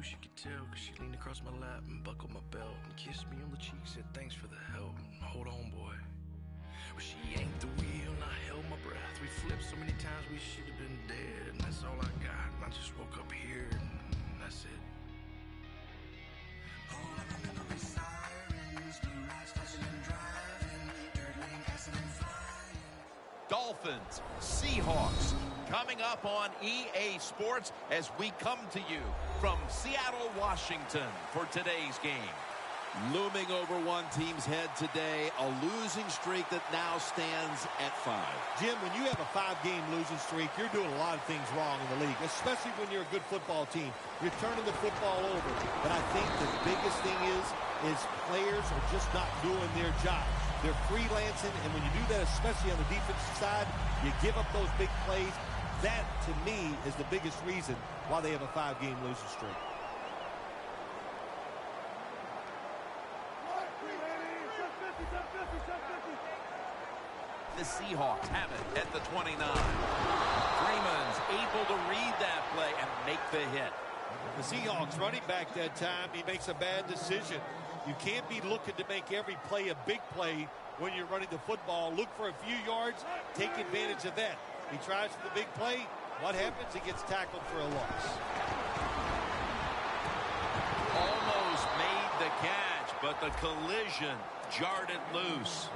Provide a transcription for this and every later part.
she could tell, cause she leaned across my lap and buckled my belt and kissed me on the cheek, said thanks for the help. Hold on, boy. Well, she yanked the wheel and I held my breath. We flipped so many times we should have been dead, and that's all I got. And I just woke up here and that's it. All I remember is sirens, blue lights flashing and driving, dirt lane passing and flying. Dolphins, Seahawks, coming up on EA Sports as we come to you from Seattle, Washington for today's game. Looming over one team's head today, a losing streak that now stands at 5. Jim, when you have a 5-game losing streak, you're doing a lot of things wrong in the league, especially when you're a good football team. You're turning the football over. But I think the biggest thing is players are just not doing their job. They're freelancing, and when you do that, especially on the defensive side, you give up those big plays. That, to me, is the biggest reason why they have a 5-game losing streak. The Seahawks have it at the 29. Freeman's able to read that play and make the hit. The Seahawks running back that time, he makes a bad decision. You can't be looking to make every play a big play when you're running the football. Look for a few yards, take advantage of that. He tries for the big play. What happens? He gets tackled for a loss. Almost made the catch, but the collision jarred it loose.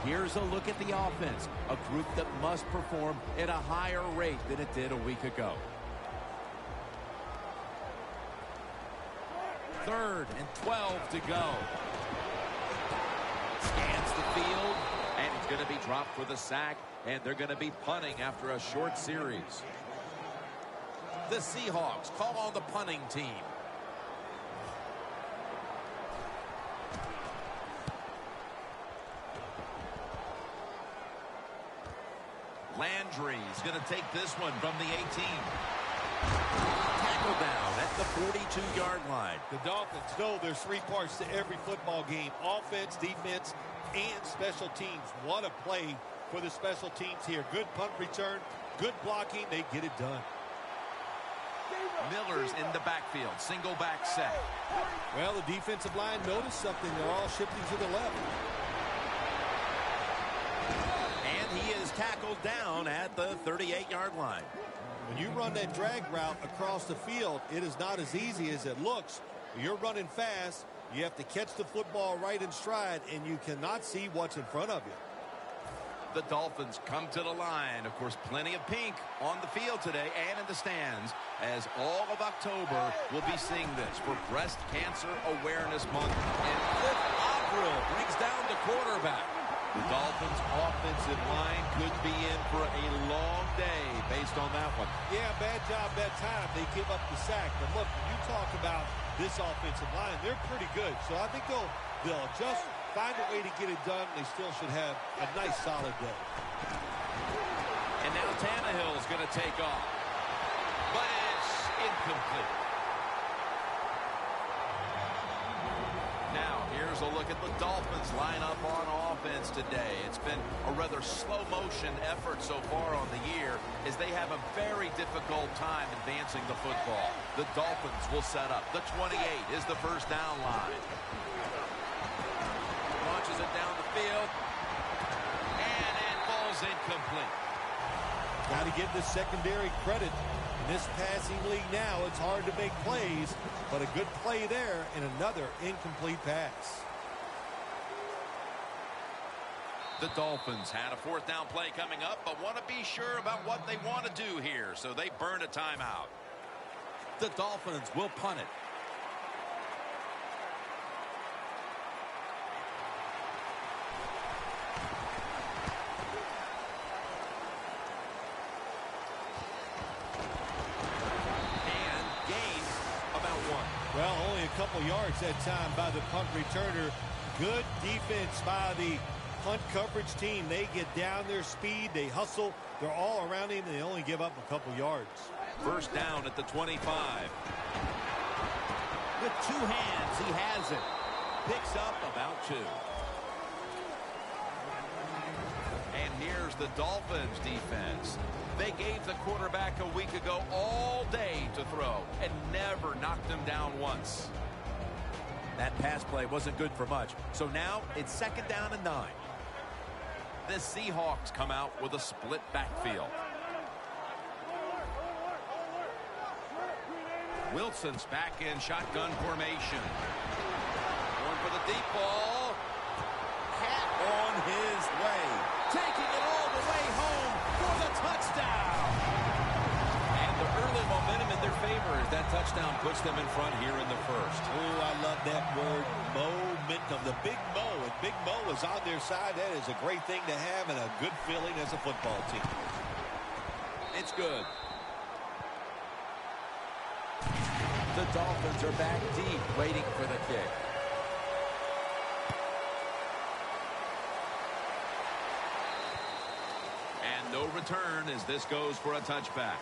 Here's a look at the offense, a group that must perform at a higher rate than it did a week ago. 3rd and 12 to go. Scans the field, and he's going to be dropped for the sack, and they're going to be punting after a short series. The Seahawks call on the punting team. Landry's going to take this one from the 18. Tackle down at the 42-yard line. The Dolphins know there's 3 parts to every football game: offense, defense, and special teams. What a play for the special teams here. Good punt return, good blocking. They get it done. Miller's in the backfield. Single back set. Well, the defensive line noticed something. They're all shifting to the left. And he is tackled down at the 38-yard line. When you run that drag route across the field, it is not as easy as it looks. You're running fast. You have to catch the football right in stride, and you cannot see what's in front of you. The Dolphins come to the line. Of course, plenty of pink on the field today and in the stands, as all of October will be seeing this for Breast Cancer Awareness Month. And Cliff Avril brings down the quarterback. The Dolphins' offensive line could be in for a long day based on that one. Yeah, bad job that time. They give up the sack. But look, when you talk about this offensive line, they're pretty good. So I think they'll just find a way to get it done. They still should have a nice, solid day. And now Tannehill's going to take off. But it's incomplete. Now, here's a look at the Dolphins lineup on offense today. It's been a rather slow-motion effort so far on the year as they have a very difficult time advancing the football. The Dolphins will set up. The 28 is the first down line. Launches it down the field, and it falls incomplete. Got to give the secondary credit. In this passing league now, it's hard to make plays, but a good play there and another incomplete pass. The Dolphins had a 4th down play coming up, but want to be sure about what they want to do here, so they burn a timeout. The Dolphins will punt it. Well, only a couple yards that time by the punt returner. Good defense by the punt coverage team. They get down their speed. They hustle. They're all around him, and they only give up a couple yards. First down at the 25. With 2 hands, he has it. Picks up about 2. And here's the Dolphins defense. They gave the quarterback a week ago all day to throw and never knocked him down once. That pass play wasn't good for much. So now it's 2nd down and 9. The Seahawks come out with a split backfield. Wilson's back in shotgun formation. Going for the deep ball. Hat on his way. Taking it all the way home for the touchdown. And the early momentum in their favor as that touchdown puts them in front here in the first. Oh, I love that word, momentum. The Big Mo, and Big Mo is on their side. That is a great thing to have and a good feeling as a football team. It's good. The Dolphins are back deep, waiting for the kick. And no return as this goes for a touchback.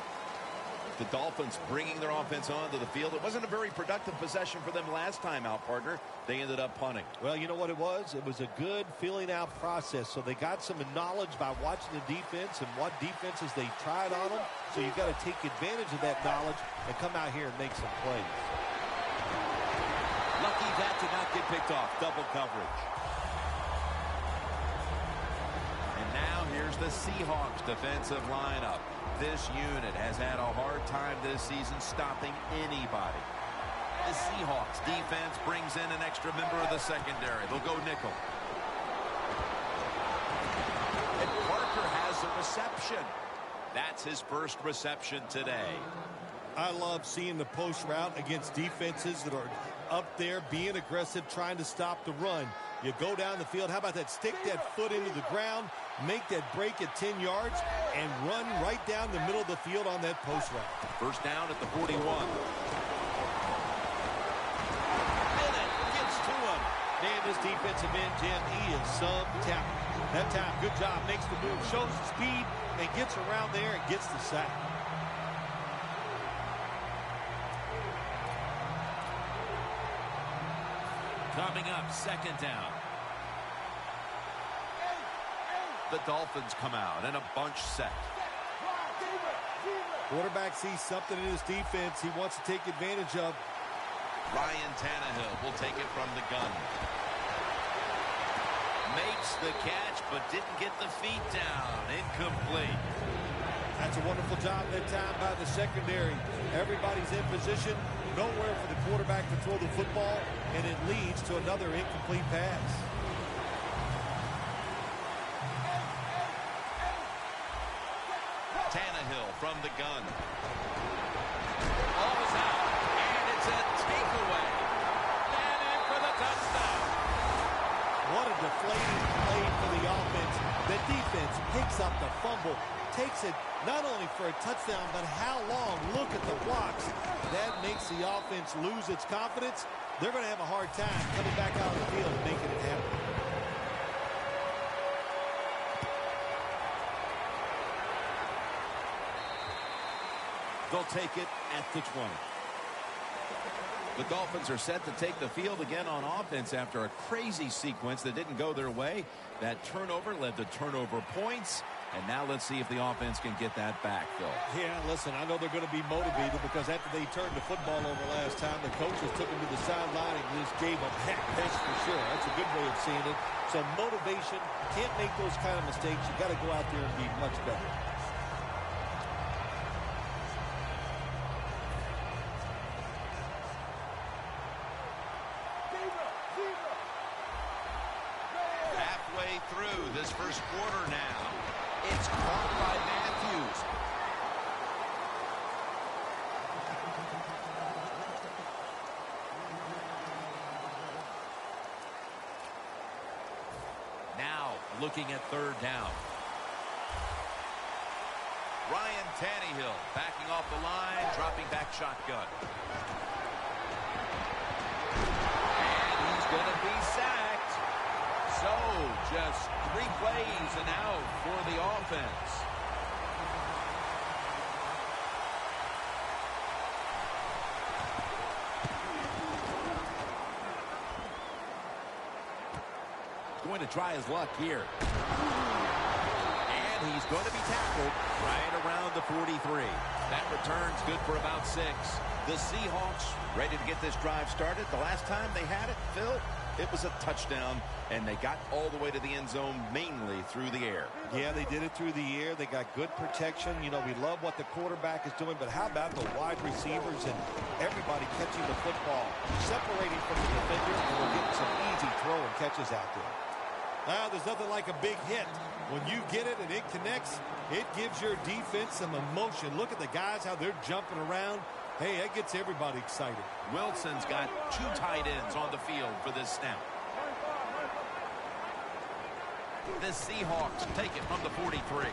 The Dolphins bringing their offense onto the field. It wasn't a very productive possession for them last time out, partner. They ended up punting. Well, you know what it was? It was a good filling out process. So they got some knowledge by watching the defense and what defenses they tried on them. So you've got to take advantage of that knowledge and come out here and make some plays. Lucky that did not get picked off. Double coverage. And now here's the Seahawks defensive lineup. This unit has had a hard time this season stopping anybody. The Seahawks defense brings in an extra member of the secondary. They'll go nickel. And Parker has a reception. That's his first reception today. I love seeing the post route against defenses that are up there being aggressive, trying to stop the run. You go down the field. How about that? Stick that foot into the ground, make that break at 10 yards, and run right down the middle of the field on that post route. First down at the 41. Bennett gets to him. Man, this defensive end, Jim, he is some talent. That time, good job, makes the move, shows the speed, and gets around there and gets the sack. Coming up, 2nd down. The Dolphins come out in a bunch set. Quarterback sees something in his defense he wants to take advantage of. Ryan Tannehill will take it from the gun. Makes the catch, but didn't get the feet down. Incomplete. That's a wonderful job that time by the secondary. Everybody's in position. Nowhere for the quarterback to throw the football, and it leads to another incomplete pass. Tannehill from the gun. Ball is out, and it's a takeaway. And in for the touchdown. What a deflating play for the offense. The defense picks up the fumble, takes it not only for a touchdown, but how long? Look at the blocks. That makes the offense lose its confidence. They're going to have a hard time coming back out on the field and making it happen. They'll take it at the 20. The Dolphins are set to take the field again on offense after a crazy sequence that didn't go their way. That turnover led to turnover points. And now let's see if the offense can get that back, Phil. Yeah, listen, I know they're going to be motivated because after they turned the football over last time, the coaches took them to the sideline and just gave them heck, that's for sure. That's a good way of seeing it. So motivation, can't make those kind of mistakes. You got to go out there and be much better. Halfway through this first quarter now. It's caught by Matthews. Now looking at 3rd down. Ryan Tannehill backing off the line, dropping back shotgun. And he's going to be sacked. So just 3 plays and out for the offense. Going to try his luck here. he's going to be tackled right around the 43. That return's good for about 6. The Seahawks ready to get this drive started. The last time they had it, Phil, it was a touchdown, and they got all the way to the end zone mainly through the air. Yeah, they did it through the air. They got good protection. You know, we love what the quarterback is doing, but how about the wide receivers and everybody catching the football, separating from the defender, and we're getting some easy throw and catches out there. Now, there's nothing like a big hit. When you get it and it connects, it gives your defense some emotion. Look at the guys, how they're jumping around. Hey, that gets everybody excited. Wilson's got 2 tight ends on the field for this snap. The Seahawks take it from the 43.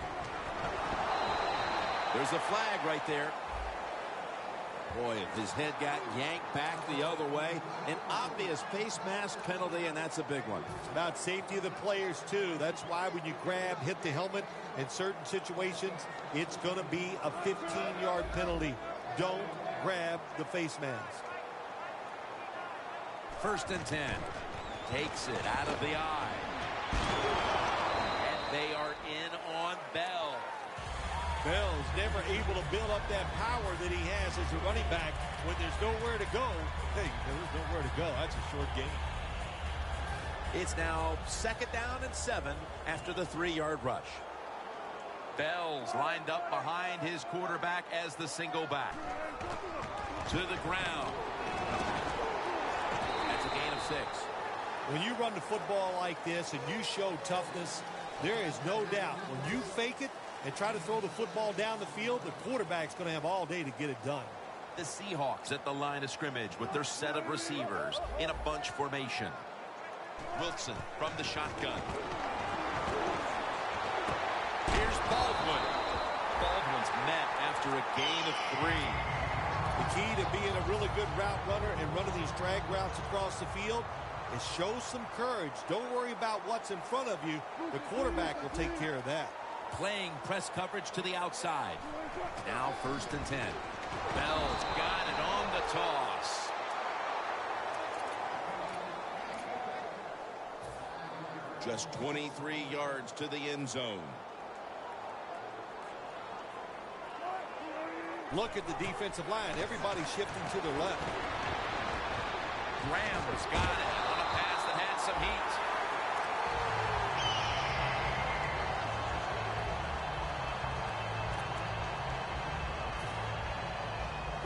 There's a flag right there. Boy, if his head got yanked back the other way, an obvious face mask penalty, and that's a big one. It's about safety of the players, too. That's why when you grab, hit the helmet in certain situations, it's going to be a 15-yard penalty. Don't grab the face mask. 1st and 10. Takes it out of the eye. And they are in on Bell. Bell's never able to build up that power that he has as a running back when there's nowhere to go. Hey, there's nowhere to go. That's a short game. It's now 2nd down and 7 after the 3-yard rush. Bell's lined up behind his quarterback as the single back. To the ground. That's a gain of 6. When you run the football like this and you show toughness, there is no doubt when you fake it and try to throw the football down the field, the quarterback's going to have all day to get it done. The Seahawks at the line of scrimmage with their set of receivers in a bunch formation. Wilson from the shotgun. Here's Baldwin. Baldwin's met after a gain of 3. The key to being a really good route runner and running these drag routes across the field is show some courage. Don't worry about what's in front of you. The quarterback will take care of that. Playing press coverage to the outside. Now 1st and 10. Bell's got it on the toss. Just 23 yards to the end zone. Look at the defensive line. Everybody's shifting to the left. Graham's got it on a pass that had some heat.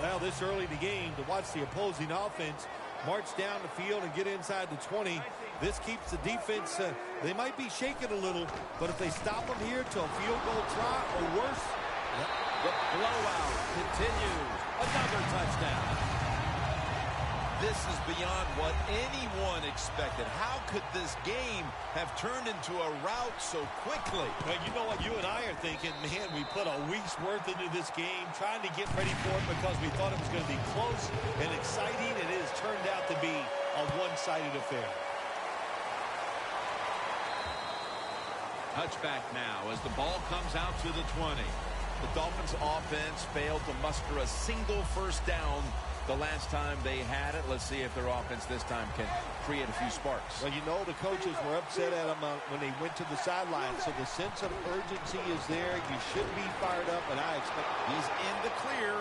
Well, this early in the game, to watch the opposing offense march down the field and get inside the 20, this keeps the defense, they might be shaking a little, but if they stop them here to a field goal try or worse. The blowout continues. Another touchdown. This is beyond what anyone expected. How could this game have turned into a rout so quickly? Well, you know what you and I are thinking, man, we put a week's worth into this game trying to get ready for it because we thought it was going to be close and exciting, and it has turned out to be a one-sided affair. Touchback now as the ball comes out to the 20. The Dolphins offense failed to muster a single first down the last time they had it. Let's see if their offense this time can create a few sparks. Well, you know the coaches were upset at them when they went to the sideline, so the sense of urgency is there. You should be fired up, and I expect he's in the clear.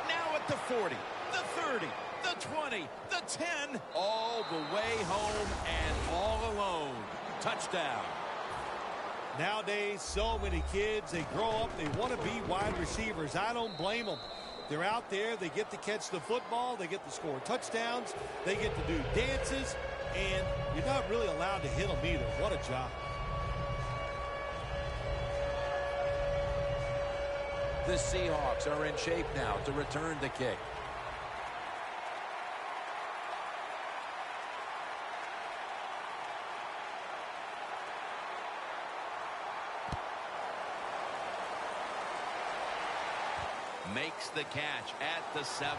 Now at the 40, the 30, the 20, the 10, all the way home and all alone. Touchdown. Nowadays, so many kids, they grow up, they want to be wide receivers. I don't blame them. They're out there, they get to catch the football, they get to score touchdowns, they get to do dances, and you're not really allowed to hit them either. What a job. The Seahawks are in shape now to return the kick. Makes the catch at the 7.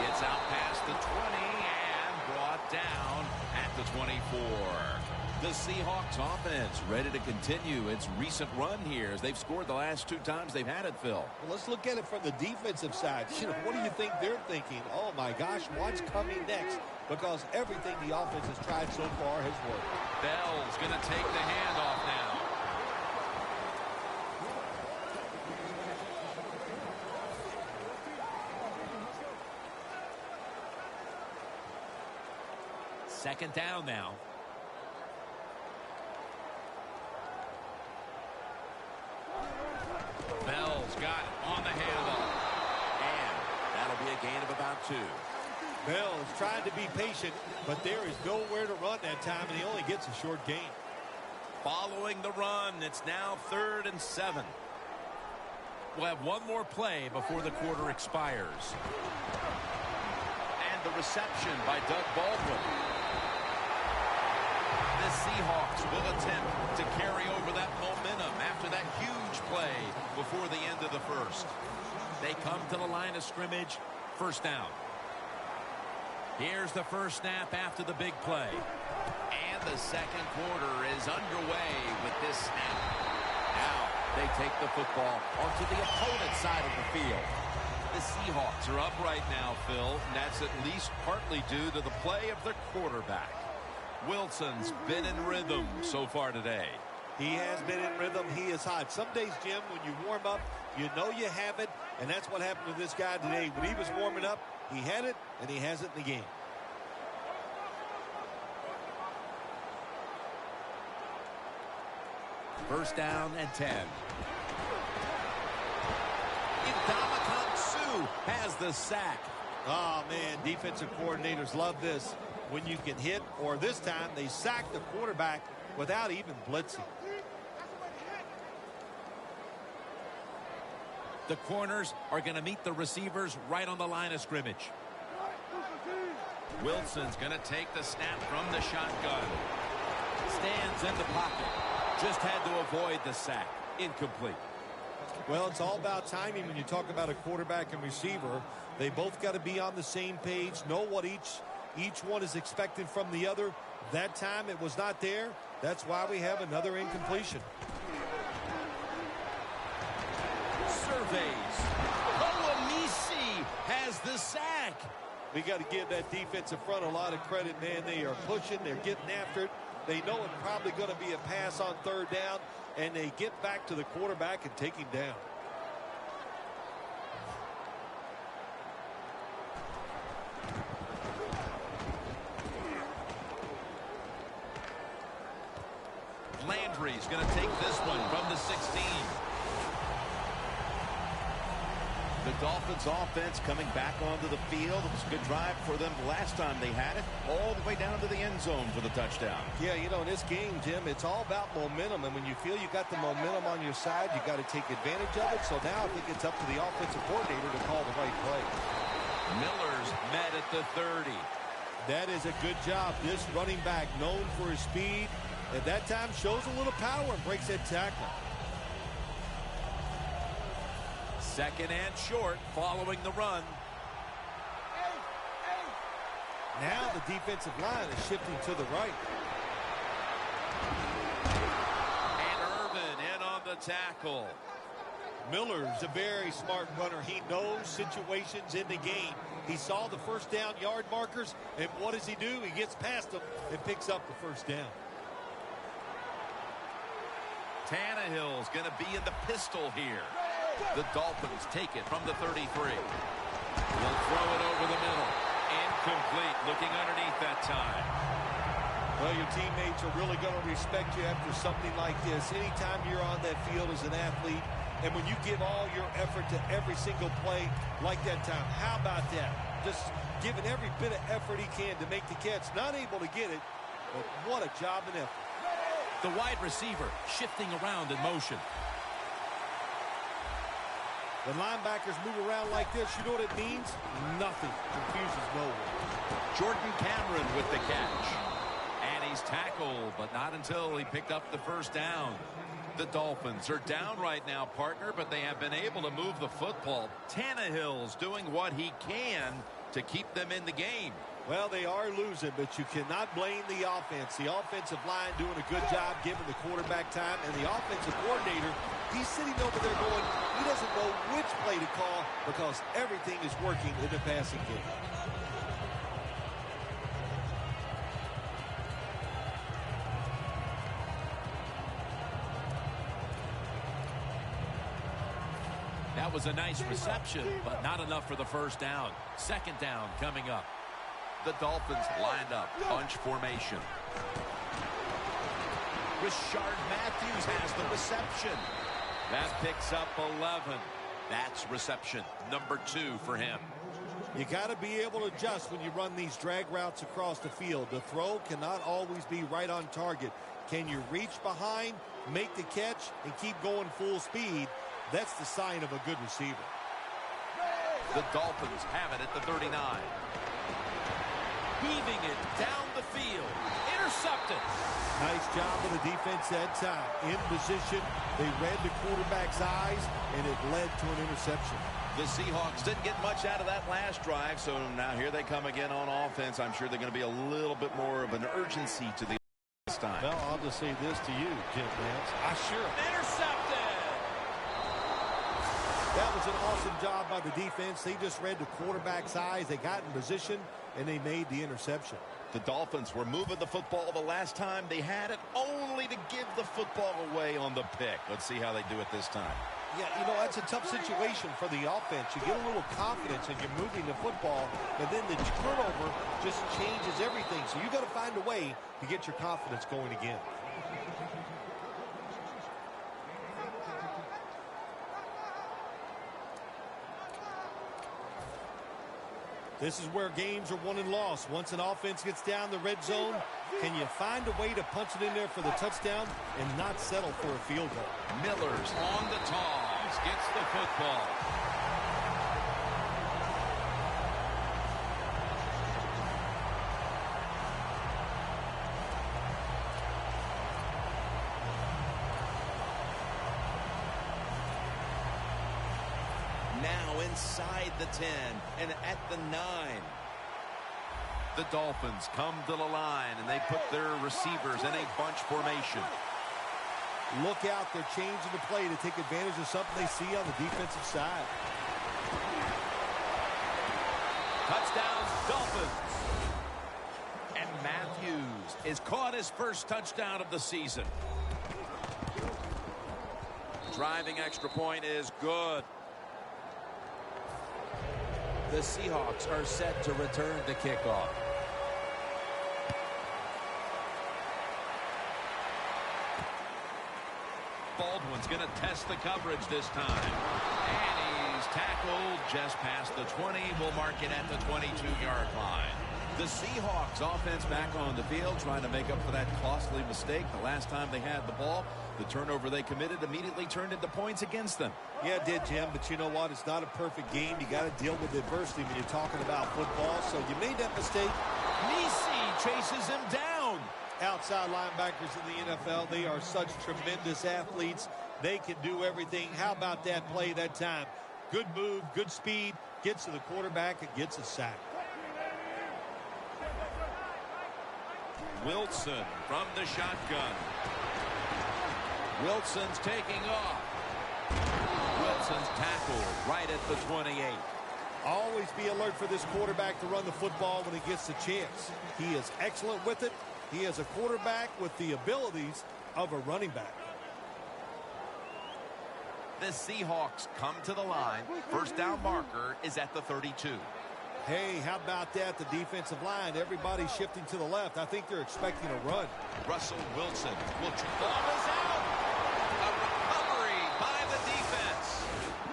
Gets out past the 20 and brought down at the 24. The Seahawks offense ready to continue its recent run here as they've scored the last 2 times they've had it, Phil. Well, let's look at it from the defensive side. You know, what do you think they're thinking? Oh, my gosh, what's coming next? Because everything the offense has tried so far has worked. Bell's going to take the handoff now. second down now. Bell's got it on the handle. And that'll be a gain of about 2. Bell is trying to be patient, but there is nowhere to run that time, and he only gets a short gain. Following the run, it's now 3rd and 7. We'll have one more play before the quarter expires. And the reception by Doug Baldwin. The Seahawks will attempt to carry over that momentum after that huge play before the end of the first. They come to the line of scrimmage, first down. Here's the first snap after the big play. And the second quarter is underway with this snap. Now they take the football onto the opponent's side of the field. The Seahawks are up right now, Phil, and that's at least partly due to the play of their quarterback. Wilson's been in rhythm so far today. He has been in rhythm. He is hot. Some days, Jim, when you warm up, you know you have it, and that's what happened to this guy today. When he was warming up, he had it, and he has it in the game. First down and 10. Ndamukong Suh has the sack. Oh, man, defensive coordinators love this. When you can hit, or this time they sack the quarterback without even blitzing. The corners are going to meet the receivers right on the line of scrimmage. Wilson's going to take the snap from the shotgun. Stands in the pocket. Just had to avoid the sack. Incomplete. Well, it's all about timing when you talk about a quarterback and receiver. They both got to be on the same page, know what each one is expecting from the other. That time it was not there. That's why we have another incompletion. Surveys. Kolomisi has the sack. We got to give that defensive front a lot of credit, man. They are pushing. They're getting after it. They know it's probably going to be a pass on third down, and they get back to the quarterback and take him down. Landry's going to take this one from the 16. The Dolphins offense coming back onto the field. It was a good drive for them the last time they had it, all the way down to the end zone for the touchdown. Yeah, you know, in this game, Jim, it's all about momentum. And when you feel you got the momentum on your side, you got to take advantage of it. So now I think it's up to the offensive coordinator to call the right play. Miller's met at the 30. That is a good job. This running back, known for his speed, at that time shows a little power and breaks that tackle. Second and short following the run. Now the defensive line is shifting to the right. And Irvin in on the tackle. Miller's a very smart runner. He knows situations in the game. He saw the first down yard markers, and what does he do? He gets past them and picks up the first down. Tannehill's going to be in the pistol here. The Dolphins take it from the 33. They'll throw it over the middle. Incomplete. Looking underneath that time. Well, your teammates are really going to respect you after something like this. Anytime you're on that field as an athlete, and when you give all your effort to every single play like that time, how about that? Just giving every bit of effort he can to make the catch. Not able to get it, but what a job and effort. The wide receiver shifting around in motion. When linebackers move around like this, you know what it means? Nothing. Confuses no one. Jordan Cameron with the catch. And he's tackled, but not until he picked up the first down. The Dolphins are down right now, partner, but they have been able to move the football. Tannehill's doing what he can to keep them in the game. Well, they are losing, but you cannot blame the offense. The offensive line doing a good job giving the quarterback time, and the offensive coordinator, he's sitting over there going, he doesn't know which play to call because everything is working in the passing game. That was a nice reception, but not enough for the first down. Second down coming up. The Dolphins lined up, bunch formation. Rashard Matthews has the reception. That picks up 11. That's reception number 2 for him. You got to be able to adjust when you run these drag routes across the field. The throw cannot always be right on target. Can you reach behind, make the catch, and keep going full speed? That's the sign of a good receiver. The Dolphins have it at the 39. Heaving it down the field. Intercepted. Nice job of the defense that time. In position, they read the quarterback's eyes, and it led to an interception. The Seahawks didn't get much out of that last drive, so now here they come again on offense. I'm sure they're going to be a little bit more of an urgency to the this time. Well, I'll just say this to you, Jim Nance. I sure. Intercepted. That was an awesome job by the defense. They just read the quarterback's eyes. They got in position, and they made the interception. The Dolphins were moving the football the last time they had it, only to give the football away on the pick. Let's see how they do it this time. Yeah, you know, that's a tough situation for the offense. You get a little confidence and you're moving the football, and then the turnover just changes everything. So you got to find a way to get your confidence going again. This is where games are won and lost. Once an offense gets down the red zone, can you find a way to punch it in there for the touchdown and not settle for a field goal? Miller's on the toss. Gets the football. Now inside the 10 and at the 9. The Dolphins come to the line, and they put their receivers in a bunch formation. Look out, they're changing the play to take advantage of something they see on the defensive side. Touchdown, Dolphins. And Matthews has caught his first touchdown of the season. Driving extra point is good. The Seahawks are set to return the kickoff. Baldwin's going to test the coverage this time. And he's tackled just past the 20. We'll mark it at the 22-yard line. The Seahawks offense back on the field trying to make up for that costly mistake. The last time they had the ball, the turnover they committed immediately turned into points against them. Yeah, it did, Jim, but you know what? It's not a perfect game. You got to deal with adversity when you're talking about football. So you made that mistake. Nisi chases him down. Outside linebackers in the NFL, they are such tremendous athletes. They can do everything. How about that play that time? Good move, good speed, gets to the quarterback and gets a sack. Wilson from the shotgun. Wilson's taking off. Wilson's tackled right at the 28. Always be alert for this quarterback to run the football when he gets the chance. He is excellent with it. He is a quarterback with the abilities of a running back. The Seahawks come to the line. First down marker is at the 32. Hey, how about that? The defensive line, everybody shifting to the left. I think they're expecting a run. Russell Wilson will Ball is out. A recovery by the defense.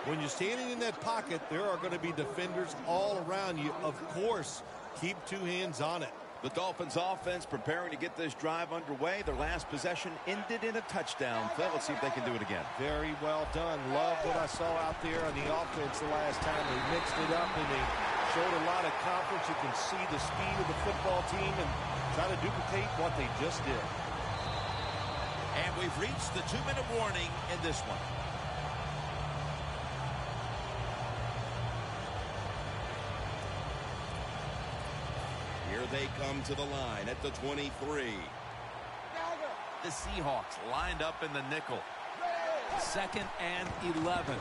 When you're standing in that pocket, there are going to be defenders all around you. Of course, keep two hands on it. The Dolphins offense preparing to get this drive underway. Their last possession ended in a touchdown. Phil, let's see if they can do it again. Very well done. Love what I saw out there on the offense the last time. They mixed it up and they showed a lot of confidence. You can see the speed of the football team and try to duplicate what they just did. And we've reached the 2-minute warning in this one. Here they come to the line at the 23. The Seahawks lined up in the nickel. 2nd and 11.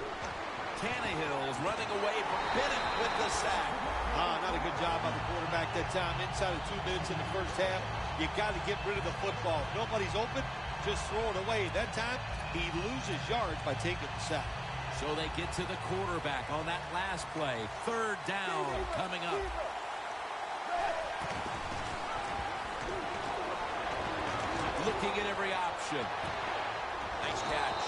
Tannehill's running away from Bennett with the sack. Not a good job by the quarterback that time. Inside of 2 minutes in the first half, you got to get rid of the football. Nobody's open, just throw it away. That time, he loses yards by taking the sack. So they get to the quarterback on that last play. 3rd down coming up. looking at every option. Nice catch.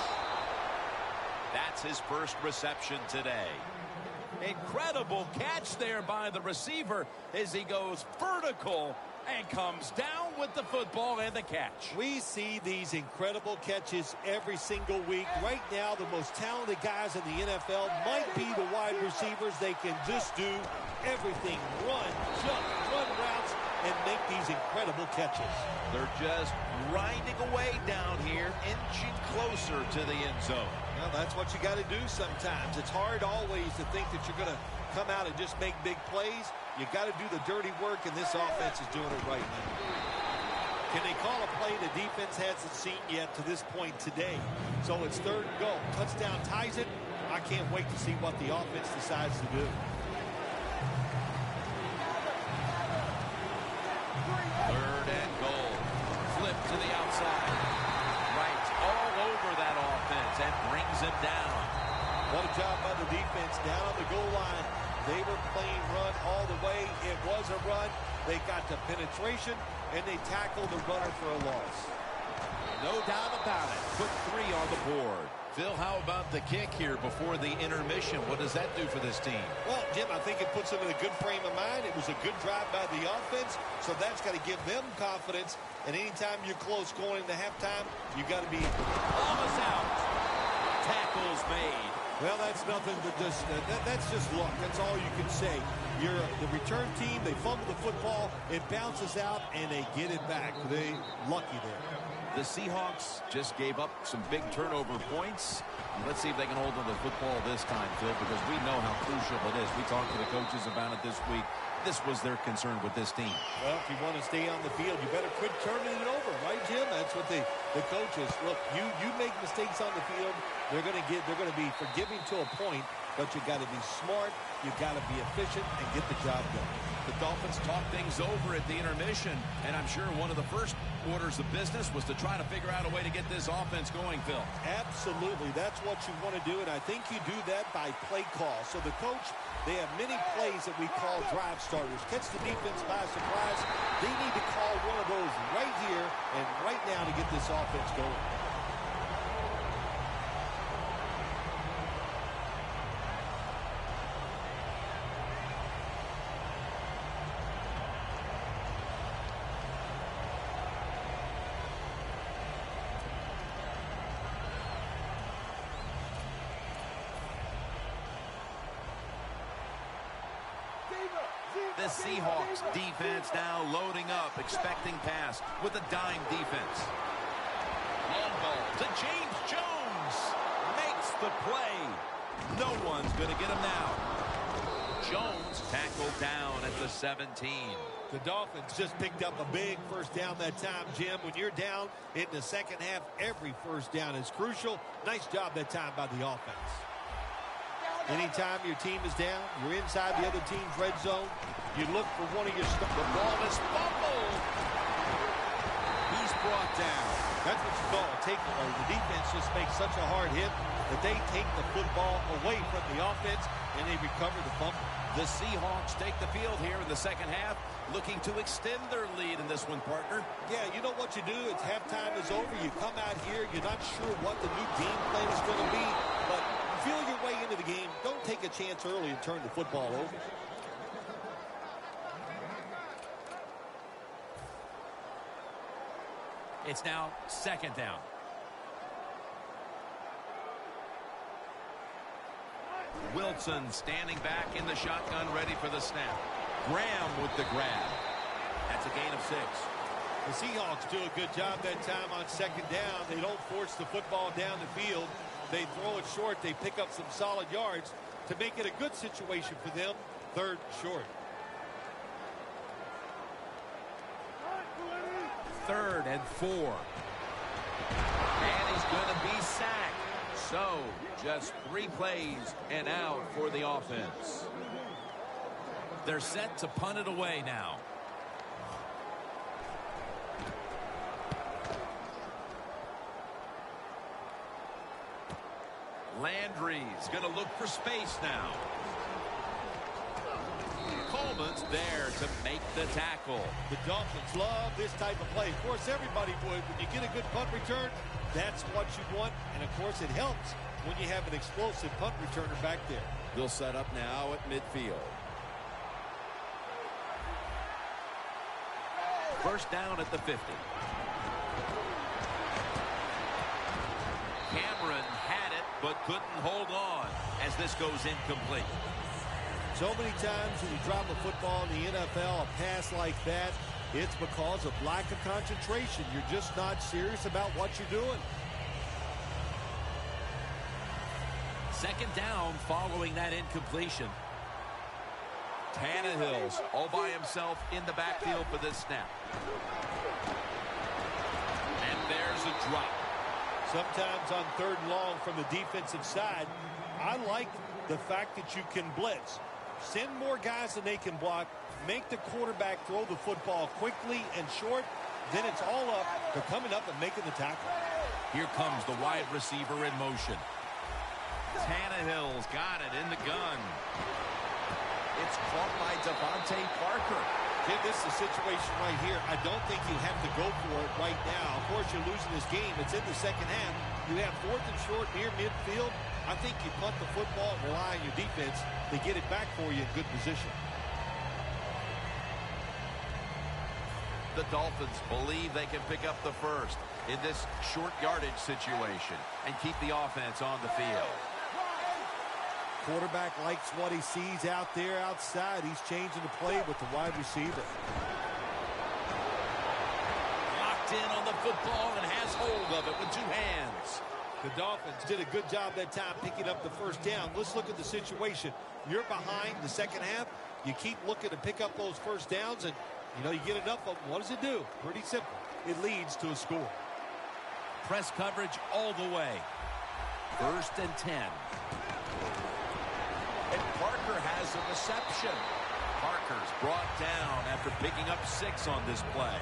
That's his first reception today. Incredible catch there by the receiver as he goes vertical and comes down with the football and the catch. We see these incredible catches every single week. Right now, the most talented guys in the NFL might be the wide receivers. They can just do everything. Run, jump, run routes, and make these incredible catches. They're just grinding away down here, inching closer to the end zone. Well, that's what you got to do sometimes. It's hard always to think that you're going to come out and just make big plays. You got to do the dirty work, and this offense is doing it right now. Can they call a play the defense hasn't seen yet to this point today? So it's 3rd and goal. Touchdown ties it. I can't wait to see what the offense decides to do. 3rd and goal. Flip to the outside. Right all over that offense and brings him down. What a job by the defense down on the goal line. They were playing run all the way. It was a run. They got to penetration, and they tackled the runner for a loss. No doubt about it. Put 3 on the board. Phil, how about the kick here before the intermission? What does that do for this team? Well, Jim, I think it puts them in a good frame of mind. It was a good drive by the offense, so that's got to give them confidence. And anytime you're close going into halftime, you got to be Almost out. Tackles made. well, that's nothing but just that's just luck. That's all you can say. You're the return team. They fumble the football. It bounces out, and they get it back. They lucky there. The Seahawks just gave up some big turnover points. Let's see if they can hold on to the football this time, Phil, because we know how crucial it is. We talked to the coaches about it this week. This was their concern with this team. Well, if you want to stay on the field, you better quit turning it over, right, Jim? That's what the coaches look. You make mistakes on the field, they're going to be forgiving to a point, but you got to be smart, you got to be efficient, and get the job done. The Dolphins talked things over at the intermission, and I'm sure one of the first orders of business was to try to figure out a way to get this offense going, Phil. Absolutely. That's what you want to do, and I think you do that by play call. So the coach, they have many plays that we call drive starters. Catch the defense by surprise. They need to call one of those right here and right now to get this offense going. The Seahawks defense now loading up, expecting pass with a dime defense. Long ball to James Jones. Makes the play. No one's going to get him now. Jones tackled down at the 17. The Dolphins just picked up a big first down that time, Jim. When you're down in the second half, every first down is crucial. Nice job that time by the offense. Anytime your team is down, you're inside the other team's red zone, you look for one of your stuff. The ball is fumbled. He's brought down. That's what you call a takeaway. The defense just makes such a hard hit that they take the football away from the offense and they recover the fumble. The Seahawks take the field here in the second half, looking to extend their lead in this one, partner. Yeah, you know what you do? It's halftime is over. You come out here. You're not sure what the new game plan is going to be, but feel your way into the game. Don't take a chance early and turn the football over. It's now second down. Wilson standing back in the shotgun, ready for the snap. Graham with the grab. That's a gain of 6. The Seahawks do a good job that time on second down. They don't force the football down the field. They throw it short. They pick up some solid yards to make it a good situation for them. 3rd short. 3rd and 4. And he's going to be sacked. So, just 3 plays and out for the offense. They're set to punt it away now. Landry's going to look for space now. Coleman's there to make the tackle. The Dolphins love this type of play. Of course, everybody would. When you get a good punt return, that's what you want. And, of course, it helps when you have an explosive punt returner back there. They'll set up now at midfield. First down at the 50. Cameron had it, but couldn't hold on as this goes incomplete. So many times when you drop a football in the NFL, a pass like that, it's because of lack of concentration. You're just not serious about what you're doing. Second down following that incompletion. Tannehill's all by himself in the backfield for this snap. And there's a drop. Sometimes on 3rd and long from the defensive side, I like the fact that you can blitz. Send more guys than they can block. Make the quarterback throw the football quickly and short. Then it's all up to coming up and making the tackle. Here comes the wide receiver in motion. Tannehill's got it in the gun. It's caught by Devontae Parker. Kid, this is a situation right here. I don't think you have to go for it right now. Of course, you're losing this game. It's in the second half. You have 4th and short near midfield. I think you punt the football and rely on your defense to get it back for you in good position. The Dolphins believe they can pick up the first in this short yardage situation and keep the offense on the field. Quarterback likes what he sees out there outside. He's changing the play with the wide receiver. Locked in on the football and has hold of it with 2 hands. The Dolphins did a good job that time picking up the first down. Let's look at the situation. You're behind the second half. You keep looking to pick up those first downs, and, you know, you get enough of them. What does it do? Pretty simple. It leads to a score. Press coverage all the way. 1st and 10. And Parker has a reception. Parker's brought down after picking up 6 on this play.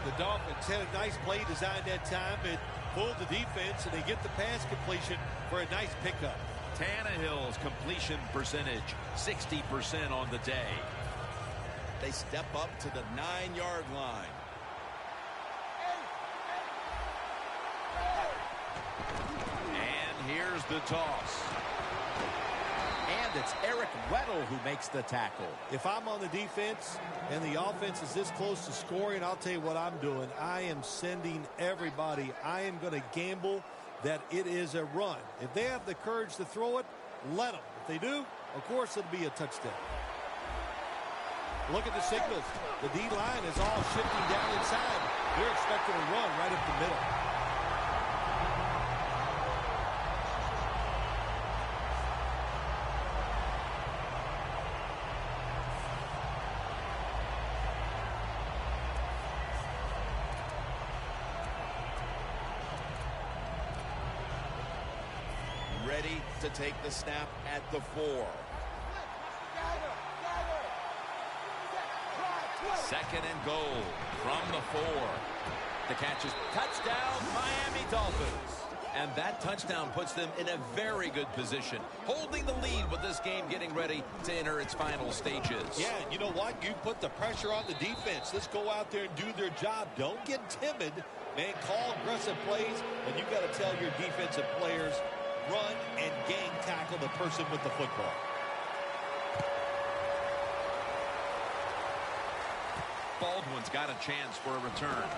The Dolphins had a nice play design that time. It pulled the defense, and they get the pass completion for a nice pickup. Tannehill's completion percentage, 60% on the day. They step up to the 9-yard line. And here's the toss. And it's Eric Weddle who makes the tackle. If I'm on the defense and the offense is this close to scoring, I'll tell you what I'm doing. I am sending everybody. I am going to gamble that it is a run. If they have the courage to throw it, let them. If they do, of course it'll be a touchdown. Look at the signals. The D-line is all shifting down inside. They're expecting a run right up the middle. Ready to take the snap at the 4. 2nd and goal from the 4. The catch is touchdown, Miami Dolphins. And that touchdown puts them in a very good position, holding the lead with this game getting ready to enter its final stages. Yeah, you know what? You put the pressure on the defense. Let's go out there and do their job. Don't get timid. Man, call aggressive plays, and you got to tell your defensive players, run and gang tackle the person with the football. Baldwin's got a chance for a return.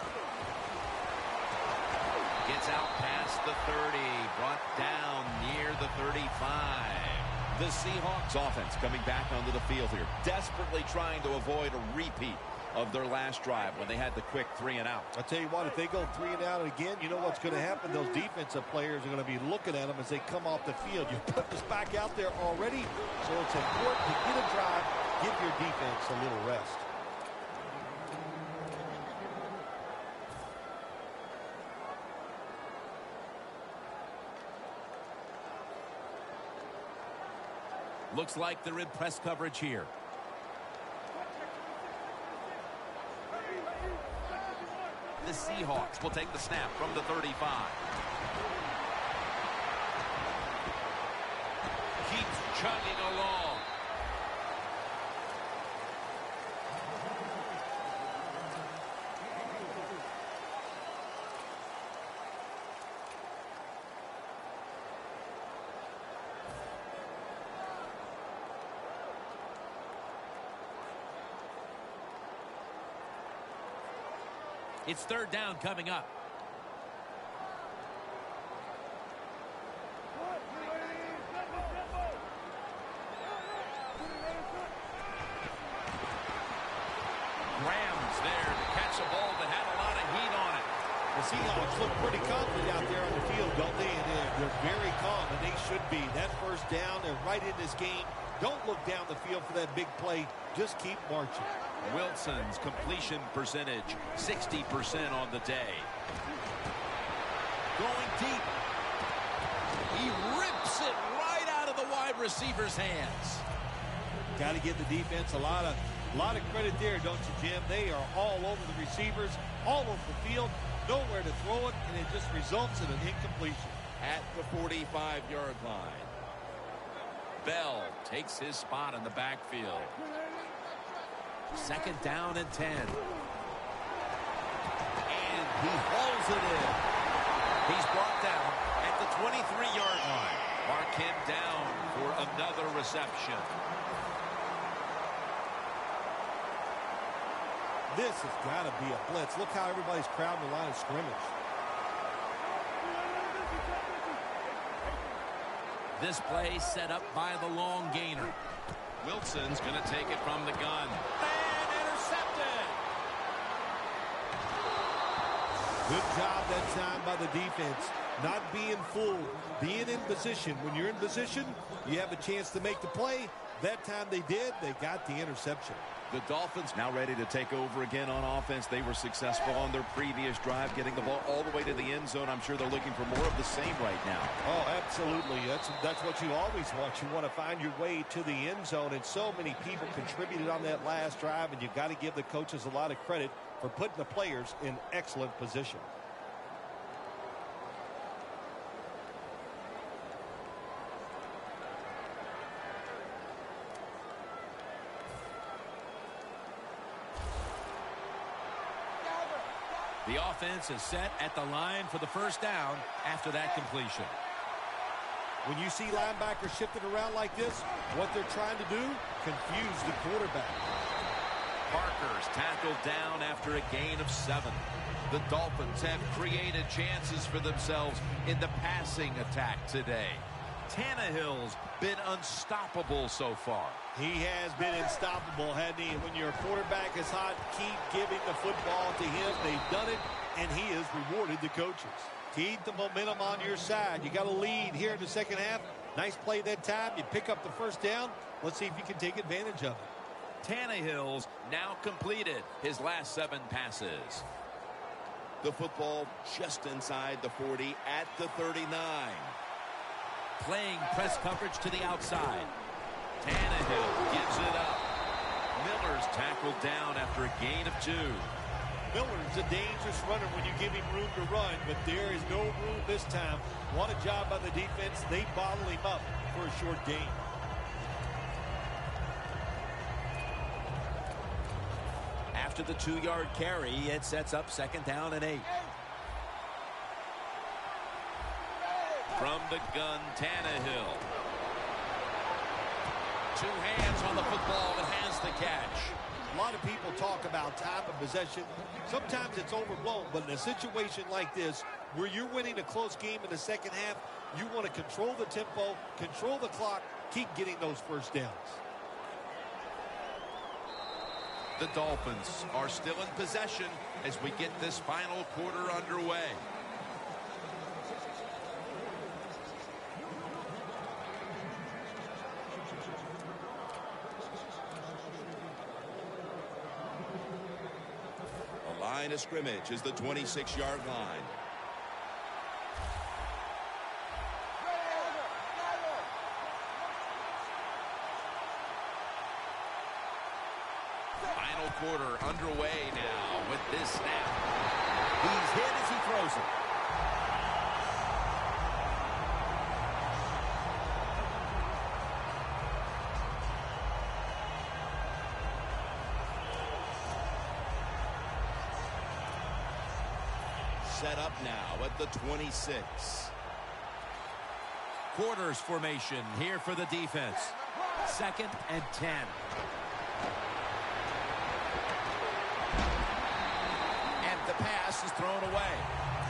Gets out past the 30, brought down near the 35. The Seahawks offense coming back onto the field here, desperately trying to avoid a repeat of their last drive when they had the quick 3-and-out. I'll tell you what, if they go 3-and-out again, you know what's going to happen? Those defensive players are going to be looking at them as they come off the field. You put this back out there already, so it's important to get a drive, give your defense a little rest. Looks like they're in press coverage here. The Seahawks will take the snap from the 35. Keeps chugging along. It's third down coming up. Rams there to catch a ball that had a lot of heat on it. The Seahawks look pretty confident out there on the field, don't they? And they're very calm, and they should be. That first down, they're right in this game. Don't look down the field for that big play. Just keep marching. Wilson's completion percentage, 60% on the day. Going deep. He rips it right out of the wide receiver's hands. Got to give the defense a lot of credit there, don't you, Jim? They are all over the receivers, all over the field, nowhere to throw it, and it just results in an incompletion. At the 45-yard line. Bell takes his spot in the backfield. Second down and 10. And he hauls it in. He's brought down at the 23-yard line. Mark him down for another reception. This has got to be a blitz. Look how everybody's crowding the line of scrimmage. This play set up by the long gainer. Wilson's going to take it from the gun. And intercepted. Good job that time by the defense. Not being fooled, being in position. When you're in position, you have a chance to make the play. That time they did. They got the interception. The Dolphins now ready to take over again on offense. They were successful on their previous drive, getting the ball all the way to the end zone. I'm sure they're looking for more of the same right now. Oh, absolutely. That's what you always want. You want to find your way to the end zone, and so many people contributed on that last drive, and you've got to give the coaches a lot of credit for putting the players in excellent position. The offense is set at the line for the first down after that completion. When you see linebackers shifting around like this, what they're trying to do, confuse the quarterback. Parker's tackled down after a gain of 7. The Dolphins have created chances for themselves in the passing attack today. Tannehill's been unstoppable so far. He has been unstoppable, hasn't he? When your quarterback is hot, keep giving the football to him. They've done it, and he has rewarded the coaches. Keep the momentum on your side. You got a lead here in the second half. Nice play that time. You pick up the first down. Let's see if you can take advantage of it. Tannehill's now completed his last 7 passes. The football just inside the 40 at the 39. Playing press coverage to the outside. Tannehill gives it up. Miller's tackled down after a gain of 2. Miller's a dangerous runner when you give him room to run, but there is no room this time. What a job by the defense. They bottle him up for a short gain. After the 2-yard carry, it sets up second down and 8. From the gun, Tannehill. 2 hands on the football and has the catch. A lot of people talk about time of possession. Sometimes it's overblown, but in a situation like this, where you're winning a close game in the second half, you want to control the tempo, control the clock, keep getting those first downs. The Dolphins are still in possession as we get this final quarter underway. The line of scrimmage is the 26-yard line. Final quarter underway now with this snap. He's hit as he throws it. Set up now at the 26. Quarters formation here for the defense. Second and 10. And the pass is thrown away.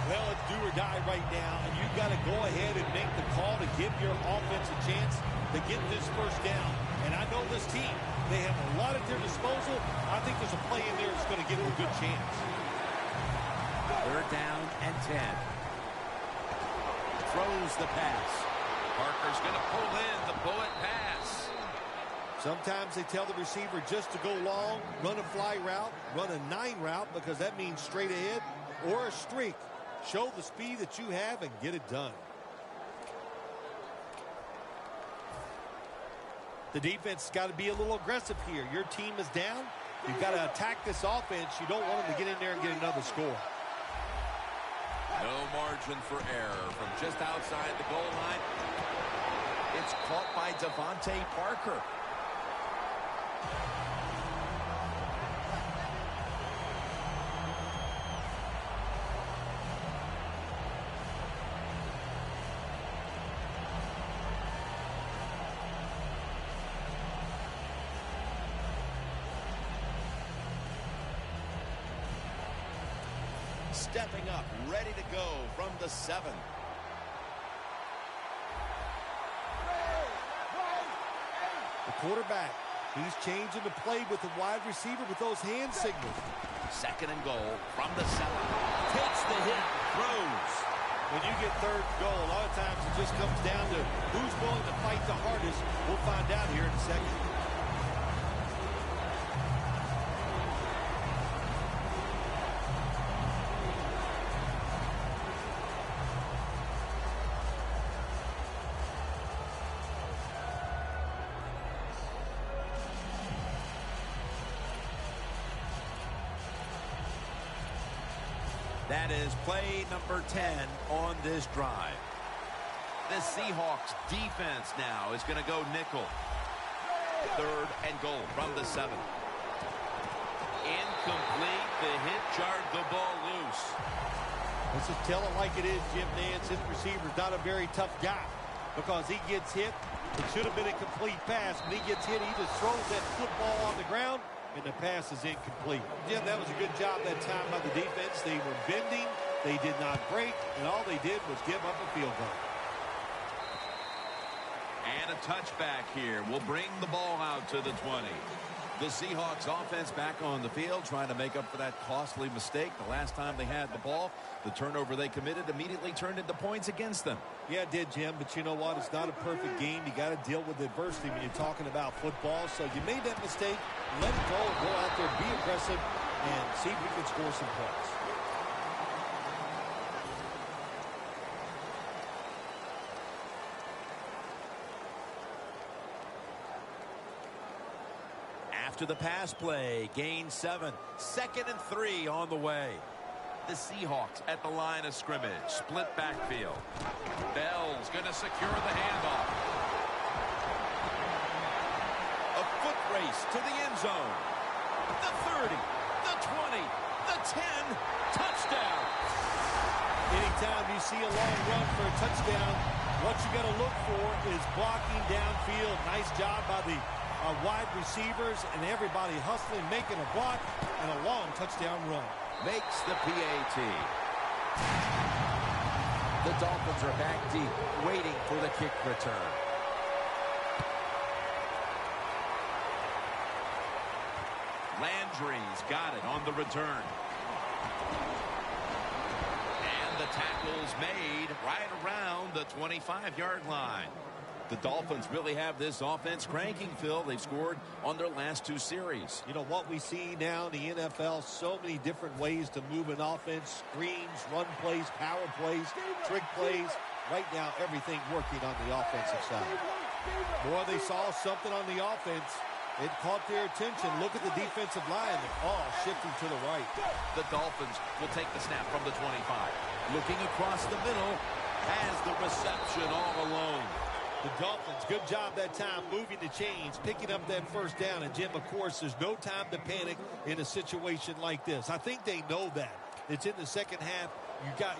Well, it's do or die right now, and you've got to go ahead and make the call to give your offense a chance to get this first down. And I know this team, they have a lot at their disposal. I think there's a play in there that's going to give them a good chance. Third down and 10. Throws the pass. Parker's going to pull in the bullet pass. Sometimes they tell the receiver just to go long, run a fly route, run a 9 route, because that means straight ahead or a streak. Show the speed that you have and get it done. The defense has got to be a little aggressive here. Your team is down. You've got to attack this offense. You don't want them to get in there and get another score. No margin for error from just outside the goal line. It's caught by Devontae Parker. Stepping up, ready to go from the 7. The quarterback, he's changing the play with the wide receiver with those hand signals. Second and goal from the 7. Takes the hit, throws. When you get third and goal, a lot of times it just comes down to who's willing to fight the hardest. We'll find out here in a second. That is play number 10 on this drive. The Seahawks defense now is going to go nickel. Third and goal from the 7. Incomplete. The hit jarred the ball loose. Let's just tell it like it is, Jim Nance. This receiver's not a very tough guy because he gets hit. It should have been a complete pass. When he gets hit, he just throws that football on the ground, and the pass is incomplete. Jim, that was a good job that time by the defense. They were bending. They did not break, and all they did was give up a field goal. And a touchback here will bring the ball out to the 20. The Seahawks offense back on the field trying to make up for that costly mistake the last time they had the ball. The turnover they committed immediately turned into points against them. Yeah, it did, Jim, but you know what? It's not a perfect game. You got to deal with adversity when you're talking about football. So you made that mistake, let it go, go out there, be aggressive, and see if we can score some points. After the pass play, gain 7. 2nd and 3 on the way. The Seahawks at the line of scrimmage. Split backfield. Bell's going to secure the handoff. A foot race to the end zone. The 30, the 20, the 10. Touchdown. Anytime you see a long run for a touchdown, what you got to look for is blocking downfield. Nice job by the wide receivers and everybody hustling, making a block, and a long touchdown run. Makes the PAT. The Dolphins are back deep, waiting for the kick return. Landry's got it on the return. And the tackle's made right around the 25-yard line. The Dolphins really have this offense cranking, Phil. They've scored on their last 2 series. You know, what we see now in the NFL, so many different ways to move an offense. Screens, run plays, power plays, trick plays. Right now, everything working on the offensive side. Boy, they saw something on the offense. It caught their attention. Look at the defensive line. They're all shifting to the right. The Dolphins will take the snap from the 25. Looking across the middle, has the reception all alone. The Dolphins, good job that time moving the chains, picking up that first down. And, Jim, of course, there's no time to panic in a situation like this. I think they know that. It's in the second half.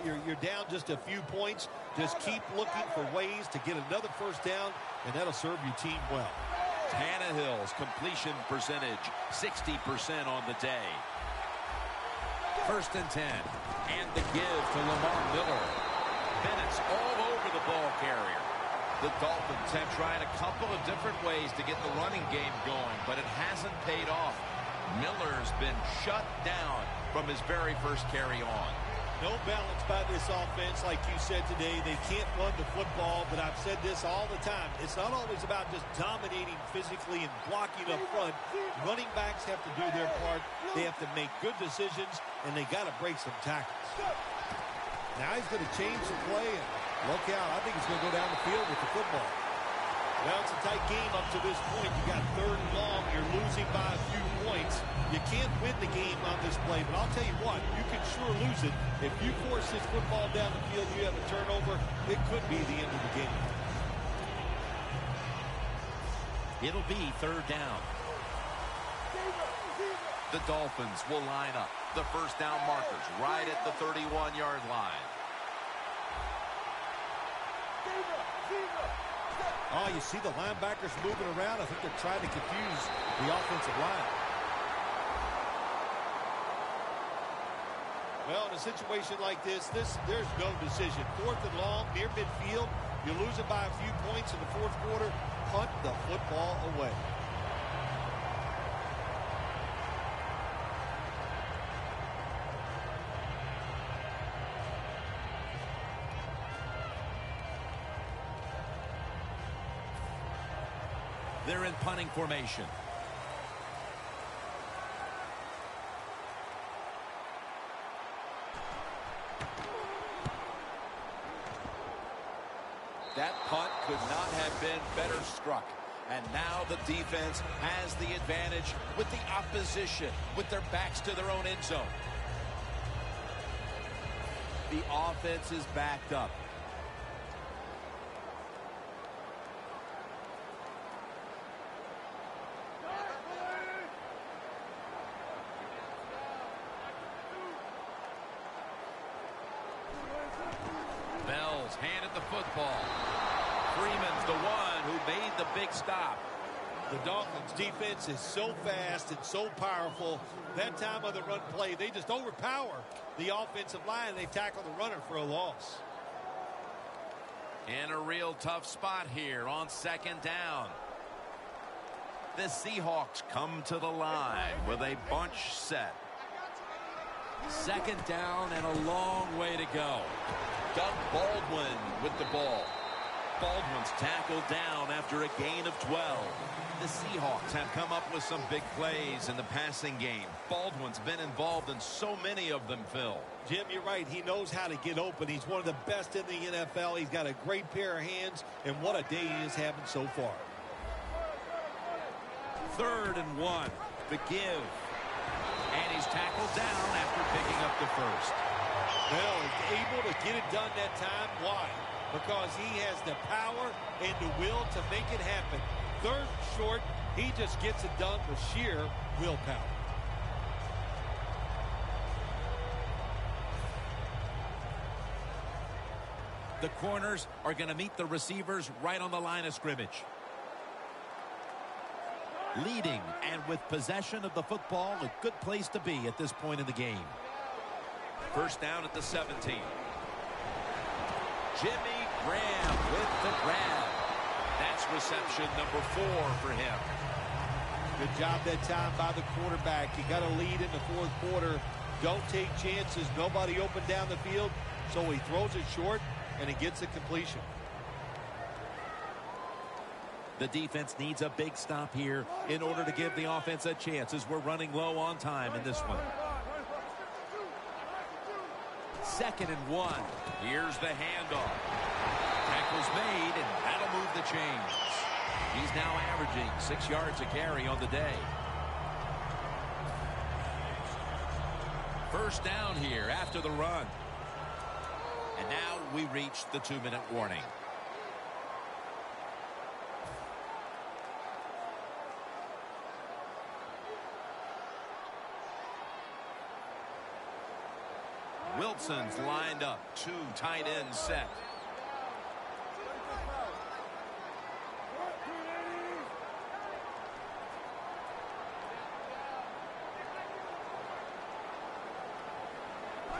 You're down just a few points. Just keep looking for ways to get another first down, and that'll serve your team well. Tannehill's completion percentage, 60% on the day. First and 10. And the give to Lamar Miller. Bennett's all over the ball carrier. The Dolphins have tried a couple of different ways to get the running game going, but it hasn't paid off. Miller's been shut down from his very first carry on. No balance by this offense, like you said today. They can't run the football, but I've said this all the time. It's not always about just dominating physically and blocking up front. Running backs have to do their part. They have to make good decisions, and they got to break some tackles. Now he's going to change the play, and look out. I think he's going to go down the field with the football. Well, it's a tight game up to this point. You got third and long. You're losing by a few points. You can't win the game on this play, but I'll tell you what, you can sure lose it. If you force this football down the field, you have a turnover, it could be the end of the game. It'll be third down. The Dolphins will line up. The first down markers right at the 31-yard line. Oh, you see the linebackers moving around. I think they're trying to confuse the offensive line. Well, in a situation like this, there's no decision. Fourth and long, near midfield. You lose it by a few points in the fourth quarter. Punt the football away. They're in punting formation. That punt could not have been better struck. And now the defense has the advantage with the opposition, with their backs to their own end zone. The offense is backed up. Bell's handed the football. Freeman's the one who made the big stop. The Dolphins' defense is so fast and so powerful. That time on the run play, they just overpower the offensive line. They tackle the runner for a loss. In a real tough spot here on second down. The Seahawks come to the line with a bunch set. Second down and a long way to go. Doug Baldwin with the ball. Baldwin's tackled down after a gain of 12. The Seahawks have come up with some big plays in the passing game. Baldwin's been involved in so many of them, Phil. Jim, you're right. He knows how to get open. He's one of the best in the NFL. He's got a great pair of hands, and what a day he is having so far. Third and 1. The give. And he's tackled down after picking up the first. Well, he's able to get it done that time. Why? Because he has the power and the will to make it happen. Third short, he just gets it done with sheer willpower. The corners are going to meet the receivers right on the line of scrimmage. Leading and with possession of the football, a good place to be at this point in the game. First down at the 17. Jimmy Graham with the grab. That's reception number 4 for him. Good job that time by the quarterback. You got a lead in the fourth quarter. Don't take chances. Nobody open down the field, so he throws it short, and he gets a completion. The defense needs a big stop here in order to give the offense a chance as we're running low on time in this one. Second and 1. Here's the handoff. Tackle's made, and that'll move the chains. He's now averaging 6 yards a carry on the day. First down here after the run. And now we reach the 2-minute warning. Wilson's lined up. 2 tight ends set.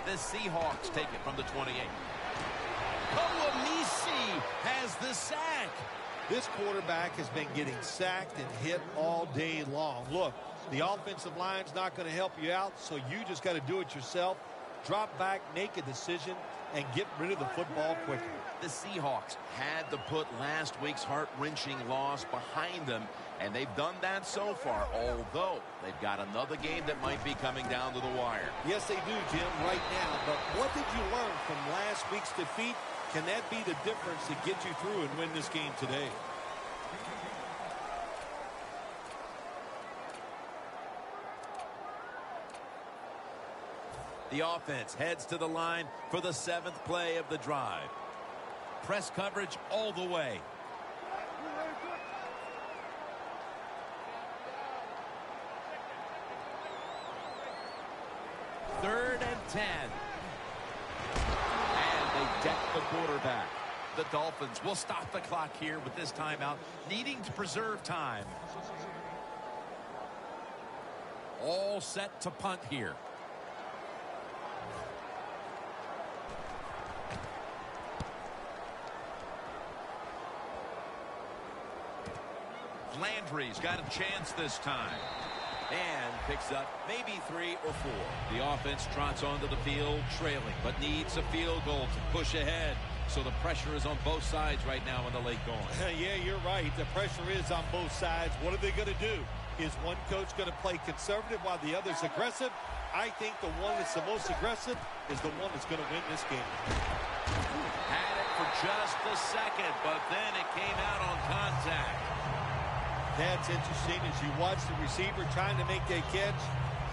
The Seahawks take it from the 28. Kouamisi has the sack. This quarterback has been getting sacked and hit all day long. Look, the offensive line's not going to help you out, so you just got to do it yourself. Drop back, make a decision, and get rid of the football quicker. The Seahawks had to put last week's heart-wrenching loss behind them, and they've done that so far, although they've got another game that might be coming down to the wire. Yes, they do, Jim, right now. But what did you learn from last week's defeat? Can that be the difference to get you through and win this game today? The offense heads to the line for the 7th play of the drive. Press coverage all the way. Third and 10. And they deck the quarterback. The Dolphins will stop the clock here with this timeout, needing to preserve time. All set to punt here. Landry's got a chance this time. And picks up maybe 3 or 4. The offense trots onto the field trailing, but needs a field goal to push ahead. So the pressure is on both sides right now in the late going. Yeah, you're right. The pressure is on both sides. What are they going to do? Is one coach going to play conservative while the other's aggressive? I think the one that's the most aggressive is the one that's going to win this game. Had it for just a second, but then it came out on contact. That's interesting. As you watch the receiver trying to make that catch,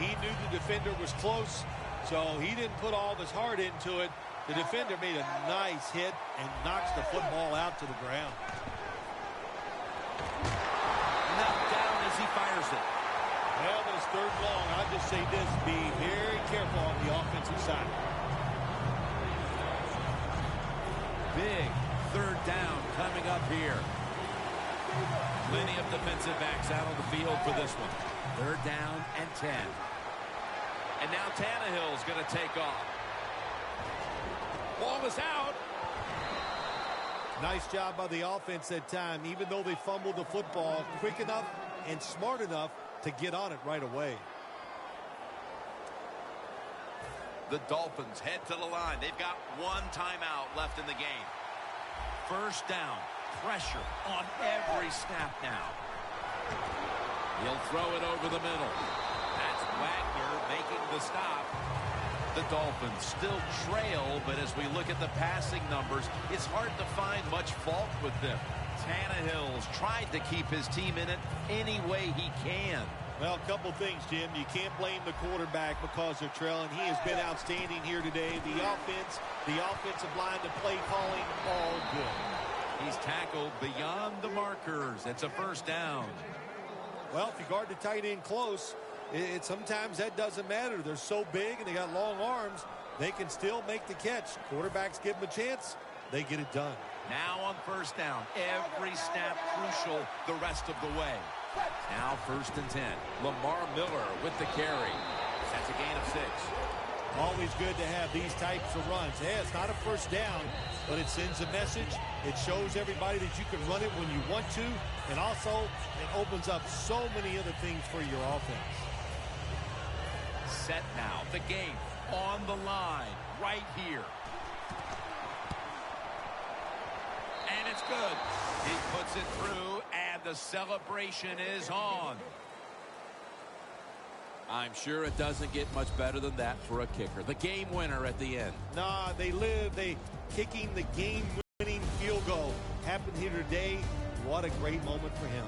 he knew the defender was close, so he didn't put all of his heart into it. The defender made a nice hit and knocks the football out to the ground. Knocked down as he fires it. Well, but it's 3rd and long. I'll just say this, be very careful on the offensive side. Big 3rd down coming up here. Plenty of defensive backs out on the field for this one. 3rd down and 10. And now Tannehill's going to take off. Ball is out. Nice job by the offense that time, even though they fumbled the football quick enough and smart enough to get on it right away. The Dolphins head to the line. They've got one timeout left in the game. 1st down. Pressure on every snap now. He'll throw it over the middle. That's Wagner making the stop. The Dolphins still trail, but as we look at the passing numbers, it's hard to find much fault with them. Tannehill's tried to keep his team in it any way he can. Well, a couple things, Jim. You can't blame the quarterback because they're trailing. He has been outstanding here today. The offensive line, the play calling, all good. He's tackled beyond the markers. It's a 1st down. Well, if you guard the tight end close, sometimes that doesn't matter. They're so big and they got long arms, they can still make the catch. Quarterbacks give them a chance, they get it done. Now on 1st down, every snap crucial the rest of the way. Now 1st and 10. Lamar Miller with the carry. That's a gain of 6. Always good to have these types of runs. Yeah, it's not a 1st down, but it sends a message. It shows everybody that you can run it when you want to, and also it opens up so many other things for your offense. Set now. The game on the line right here. And it's good. He puts it through, and the celebration is on. I'm sure it doesn't get much better than that for a kicker. The game winner at the end. Nah, they kicking the game-winning field goal. Happened here today. What a great moment for him.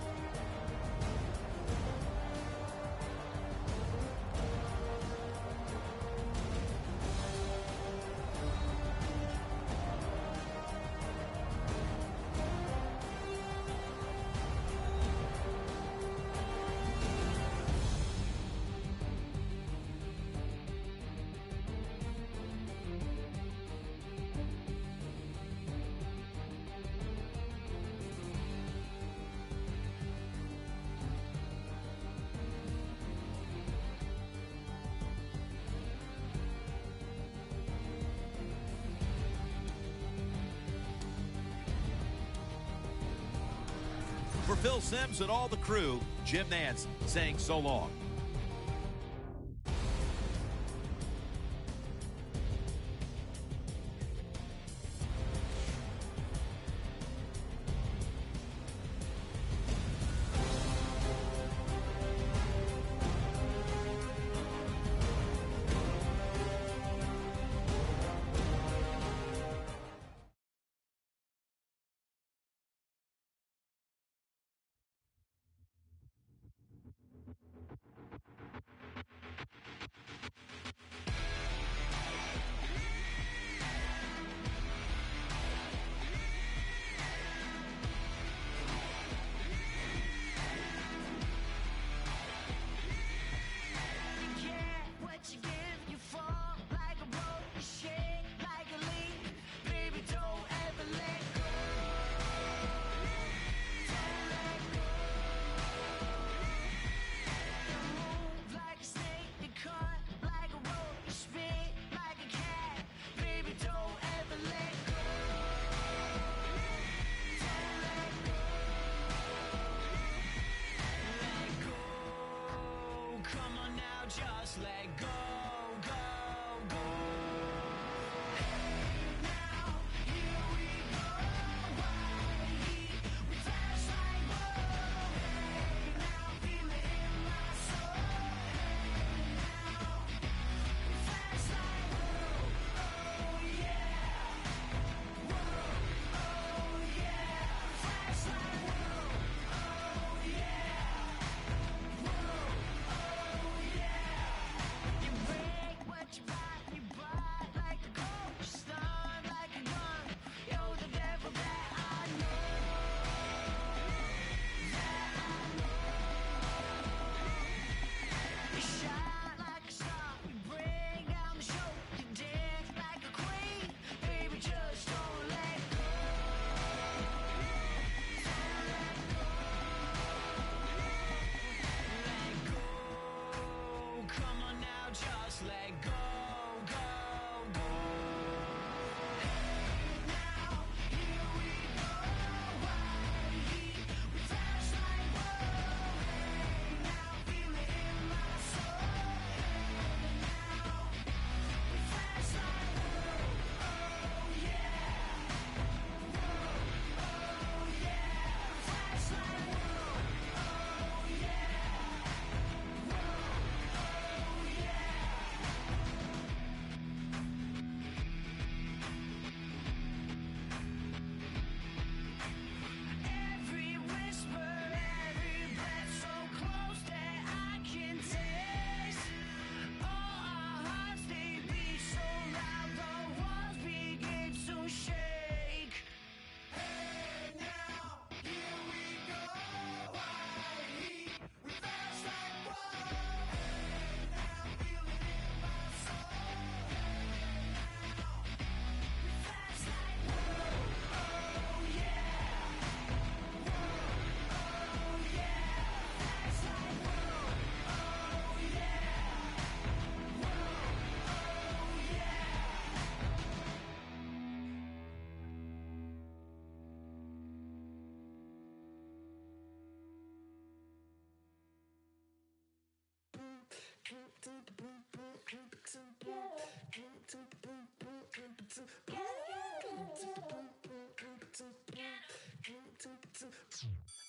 For Phil Simms and all the crew, Jim Nance saying so long.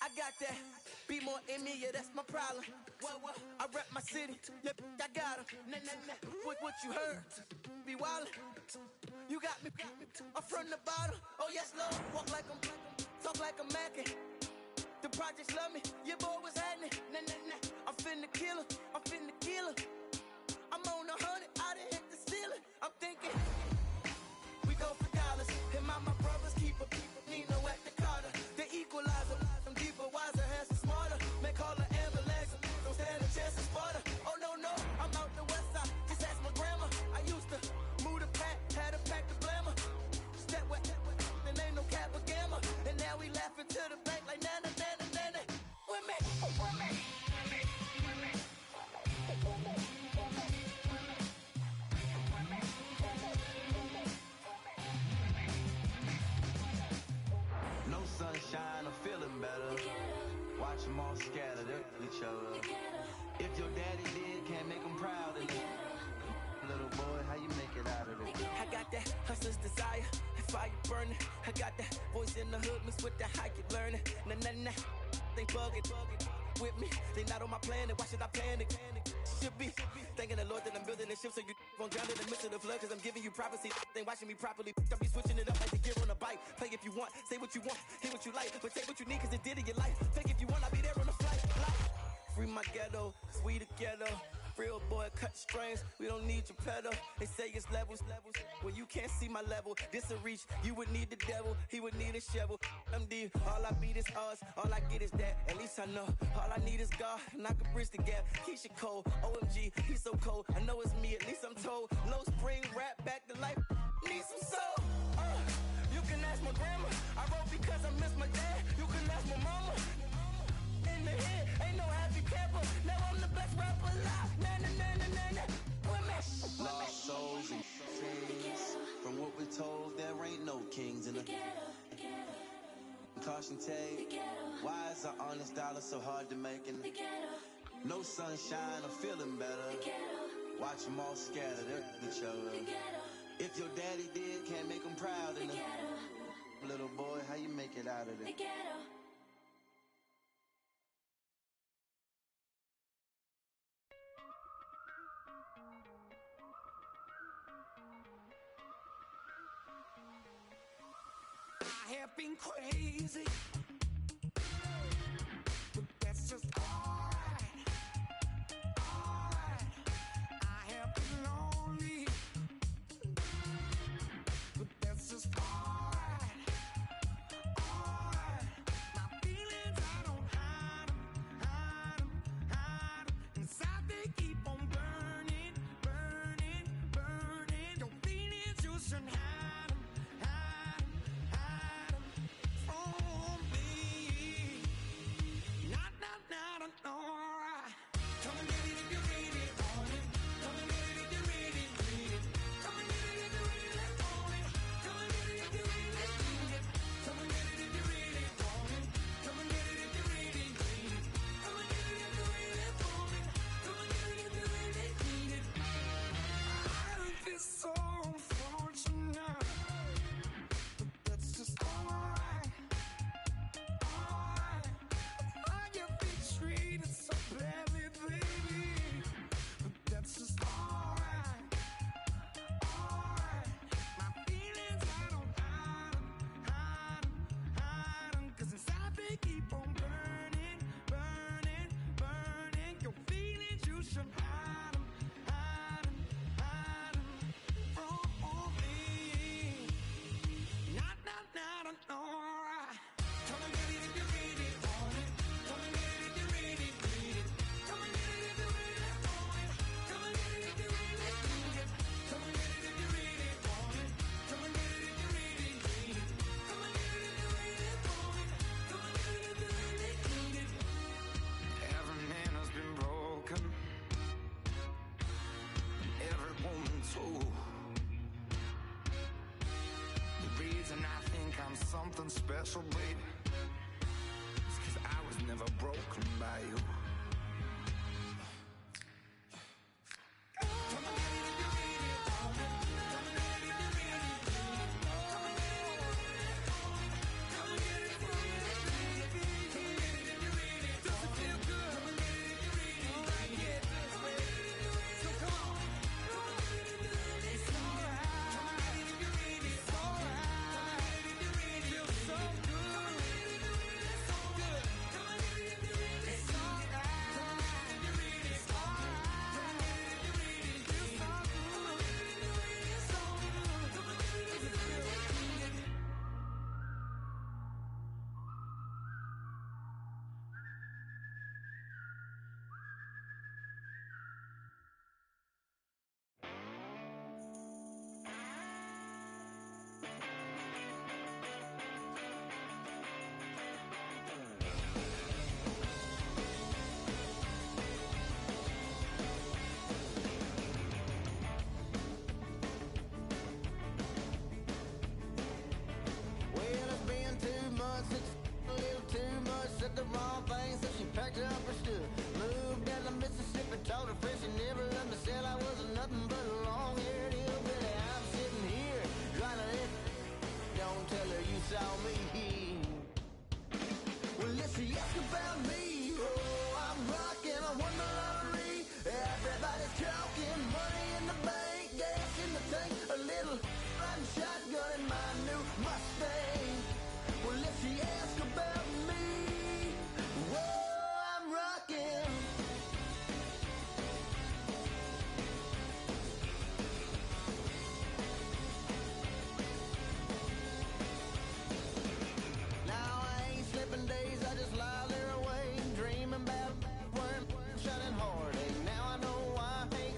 I got that. Be more in me, yeah, that's my problem. What? I rep my city, yeah, I got him. Nah. What you heard? Be wildin'. You got me. I'm from the bottom. Oh, yes, Lord. Walk like I'm talk like I'm Mackin'. The projects love me. Your boy was happening. Nah. I'm finna kill him. I'm on 100. I done hit the ceiling. I'm thinking. We go for dollars. And my brothers keep a Nino at the Carter. The equalizer. I'm deeper, wiser, handsome, smarter. Make all the ambulance. Don't stand a chance to Sparta. Oh, no. I'm out the west side. Just ask my grandma. I used to move the pack. Had a pack to blammer. Step with. Then ain't no cap or gamma. And now we laughing to the bank like nana. With me. Watch them all scatter, they'll show up. If your daddy did, can't make him proud of you. Little boy, how you make it out of it? I got that hustler's desire, that fire burning. I got that voice in the hood mixed with that how you learning. Nah, they bugging with me. They not on my planet, why should I panic? Should be thanking the Lord that I'm building a ship so you won't drown in the midst of the flood. Cause I'm giving you prophecy, they watching me properly. Don't be switching it up like the gear on a bike. Play if you want, say what you want, hear what you like. But take what you need cause it did in your life. Take if you want, I'll be there on the flight. Free my ghetto, cause we together. Real boy, cut strings, we don't need your pedal. They say it's levels. Well, you can't see my level. This a reach, you would need the devil, he would need a shovel. MD, all I beat is us, all I get is that. At least I know, all I need is God, and I can bridge the gap. Keisha Cole, OMG, he's so cold. I know it's me, at least I'm told. Low spring, rap back to life, need some soul. You can ask my grandma, I wrote because I miss my dad. You can ask my mama. In the head, ain't no happy camper. Now I'm the best rapper alive. Na. Women. Lost souls and things. From what we're told, there ain't no kings in the caution tape. Why is our honest dollar so hard to make? No sunshine or feeling better. Watch them all scatter, they'll show up. If your daddy did, can't make him proud in the little boy, how you make it out of it? I have been crazy, but that's just alright. I have been lonely, but that's just alright. My feelings, I don't hide 'em. Inside they keep on burning. Your feelings, you shouldn't hide 'em. So unfortunate, but that's just alright. I get treated so badly, baby, but that's just alright. My feelings, I don't hide 'em, 'cause inside they keep on burning. Your feelings, you shouldn't hide 'em. Every man has been broken, every woman too. The reason I think I'm something special, baby, is 'cause I was never broken by you. she asks about me, oh, I'm rocking, I won the lottery. Everybody's talking, money in the bank, gas in the tank, a little riding shotgun in my new Mustang. Well, if she asks about me, whoa, I'm rocking. Now I ain't slipping days, I just lie there awake, dreaming about worm, shining heartache. Now I know why Hank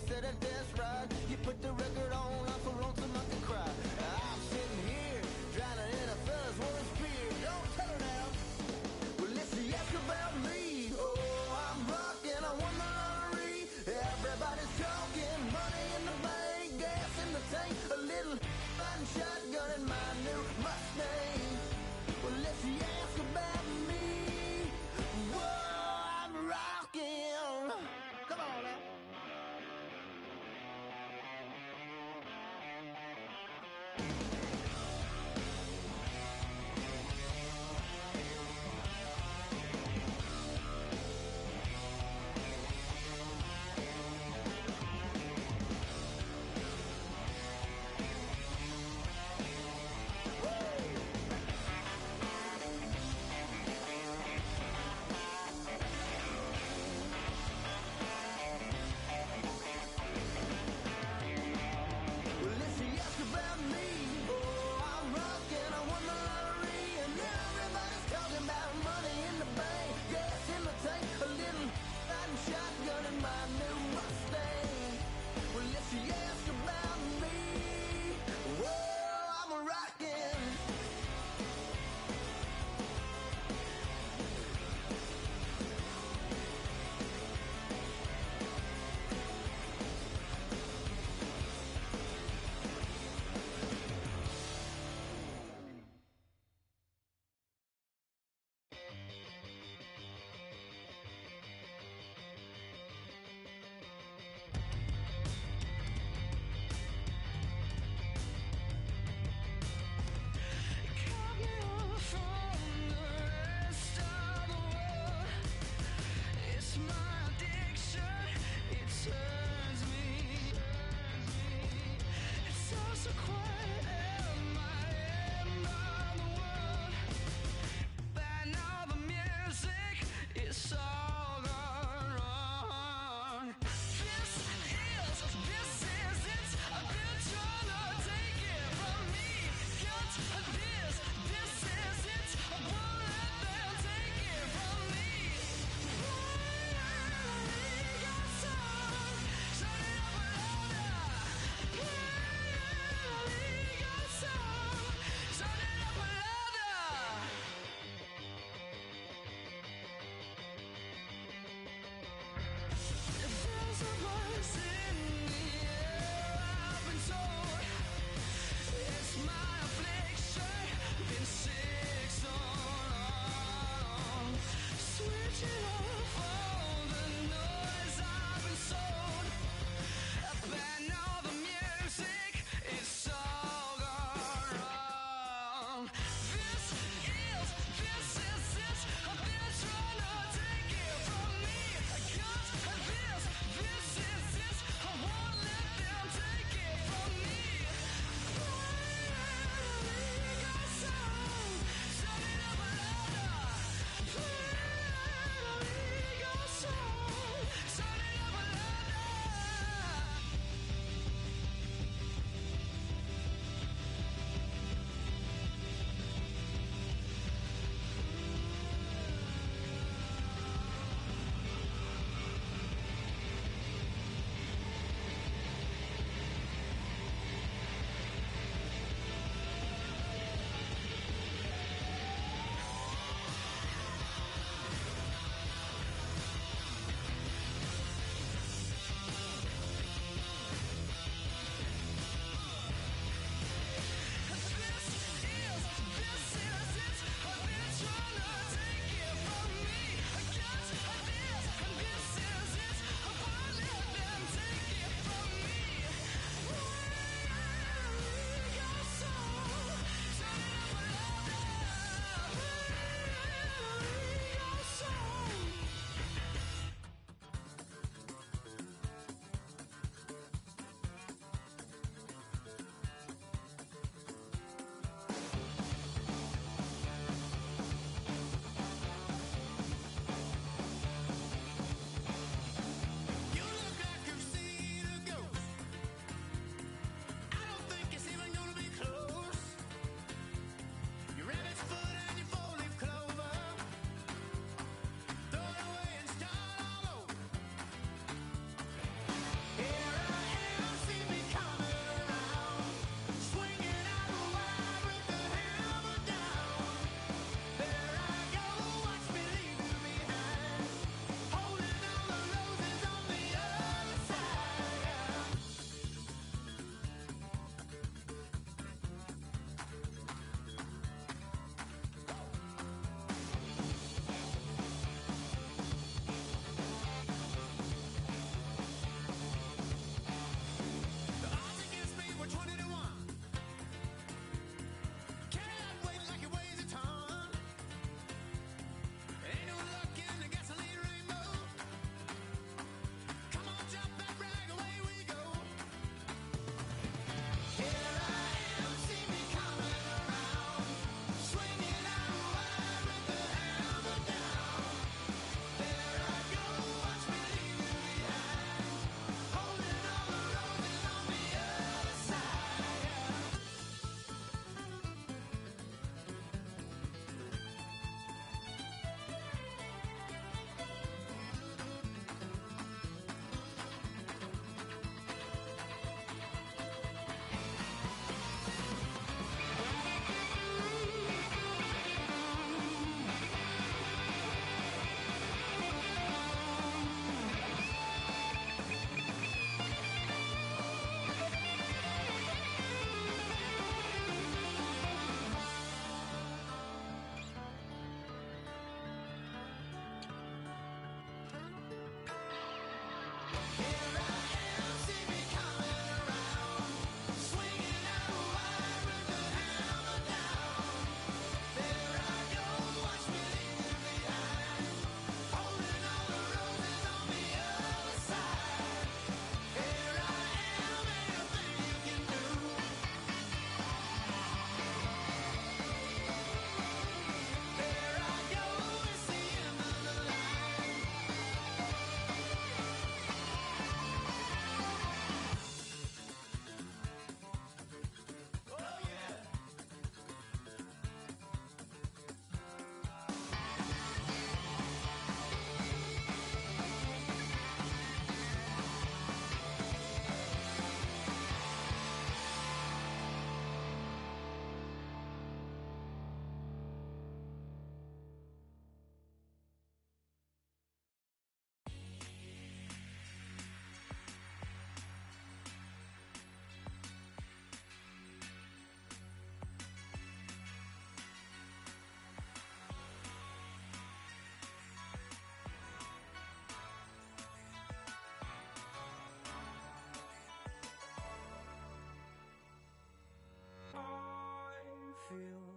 feel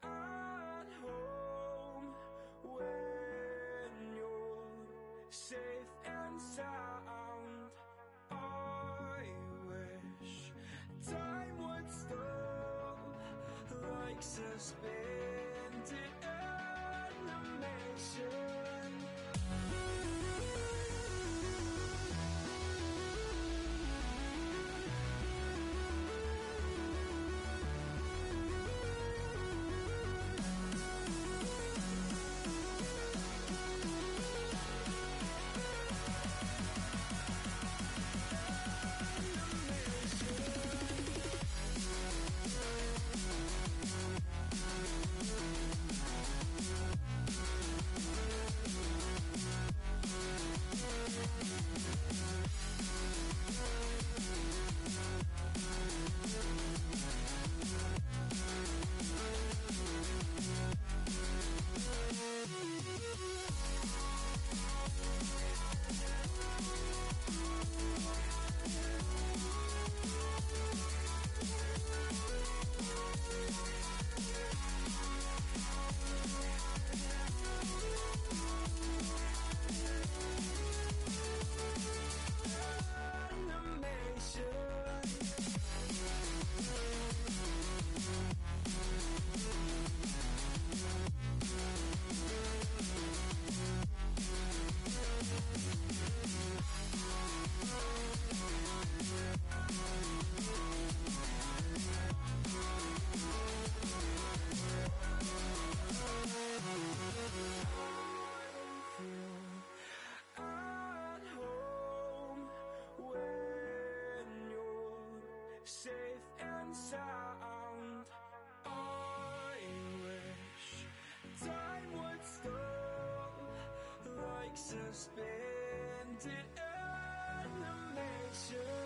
at home when you're safe and sound. I wish time would stop like suspended animation. Safe and sound. I wish time would stop like suspended animation.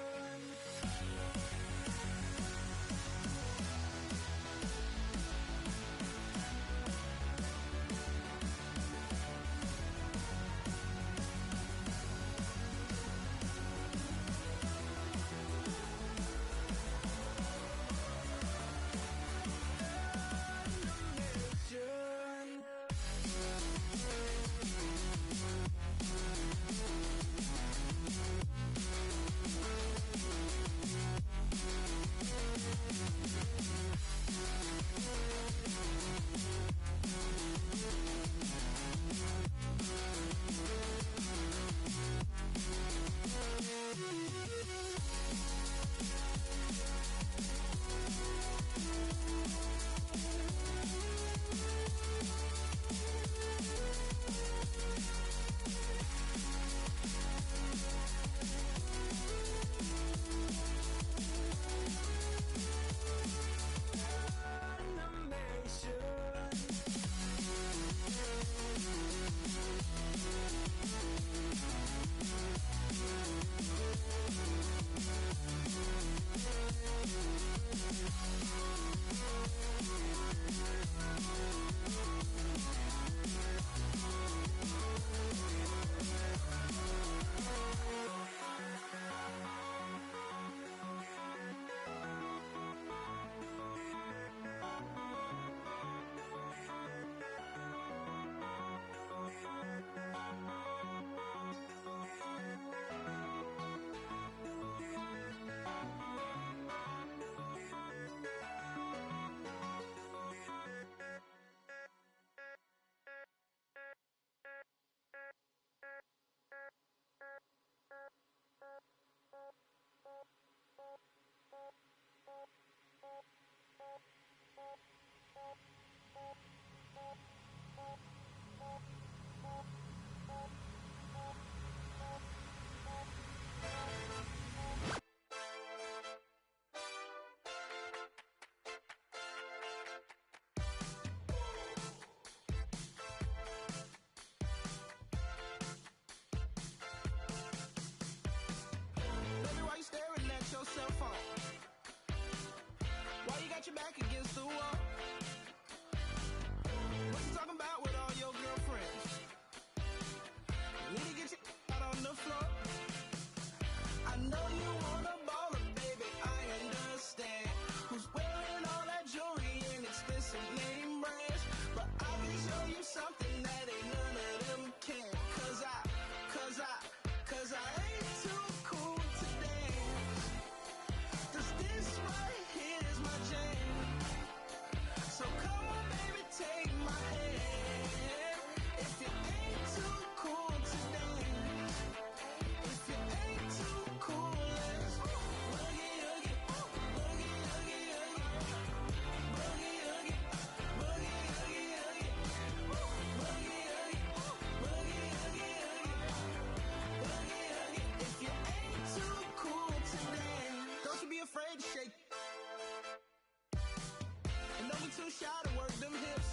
shy to work them hips.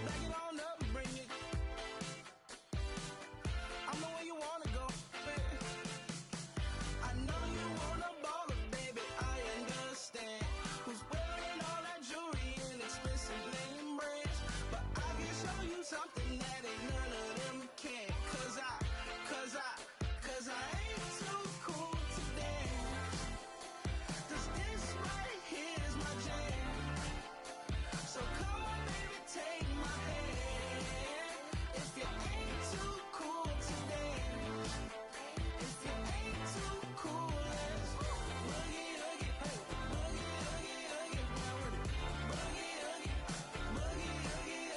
Back it on up and bring it. I'm the way you wanna go, baby. I know you wanna baller, baby, I understand. Who's wearing all that jewelry and expensive name brands? But I can show you something that ain't none of them can. Cause I ain't too cool to dance. Cause this right here is my jam. So come on, baby, take my hand. If you ain't too cool to dance, if you ain't too cool, let's boogie, oogie, hey, boogie, oogie, oogie, boogie, oogie, boogie, oogie,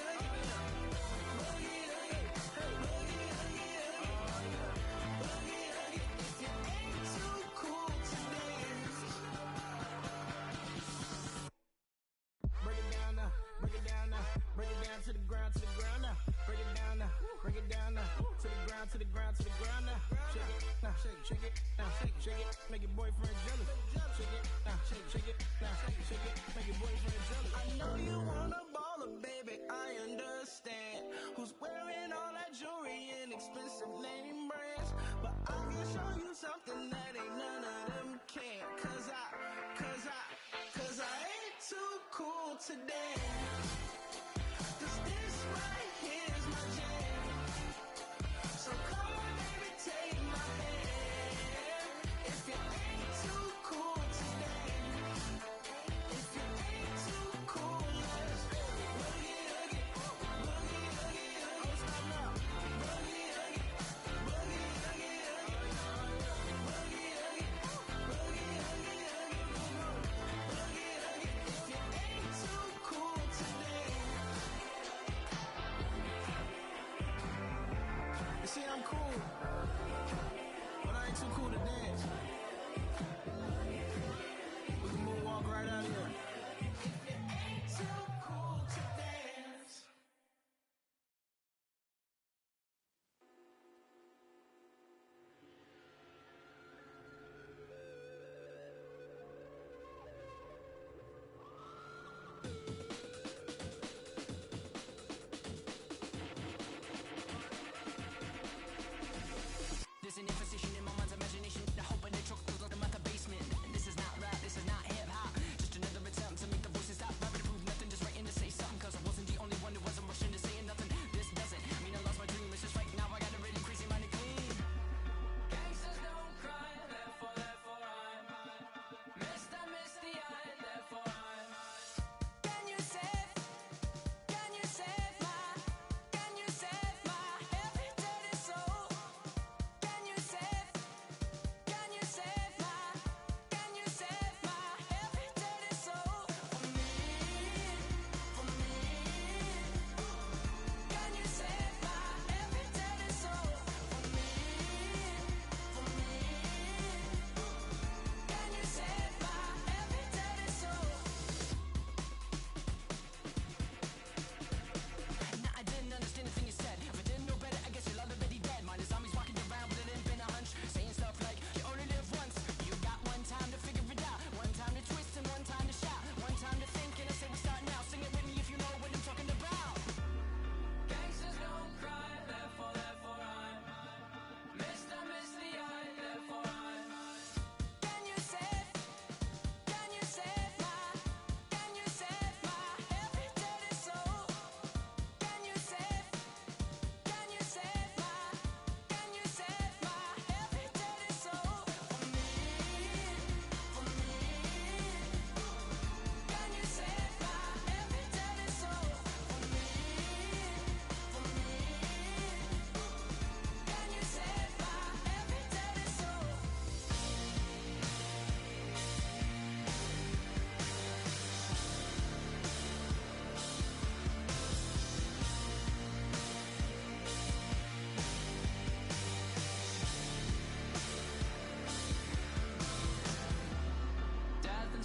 oogie, boogie, oogie, hey, boogie, oogie, oogie, boogie, oogie. If you ain't too cool to dance, break it down now, break it down now, break it down to the ground now, break it down now, break it down now, to the ground, to the ground, to the ground now. Shake it now, shake it now, shake it, make your boyfriend jealous. Shake it now, shake it now, shake it, make your boyfriend jealous. I know you wanna baller, baby, I understand. Who's wearing all that jewelry and expensive name brands? But I can show you something that ain't none of them can. Cause I ain't too cool to dance. Cause this right here is my jam. So come on, baby, take my hand. If you ain't too cool to dance, if you ain't too cool, let's boogie, oogie, boogie, oogie, oogie. Oh, stop now. Boogie, oogie, boogie, oogie, oogie. Boogie, oogie, boogie, oogie, oogie. Boogie, oogie. If you ain't too cool to dance. You see, I'm cool, but I ain't too cool to dance. We can moonwalk right out here. If you ain't too cool to dance. There's an imposition in my mind's imagination. The hope and the choke goes on the basement. And this is not rap, this is not hip hop. Just another attempt to make the voices stop. Rapping to prove nothing, just writing to say something. Cause I wasn't the only one who wasn't rushing to saying nothing. This doesn't mean I lost my dream. It's just right now I got a really crazy mind and clean. Gangsters don't cry, therefore I'm Mr. Misty Eye, therefore I'm. Can you save my every dirty soul? Can you save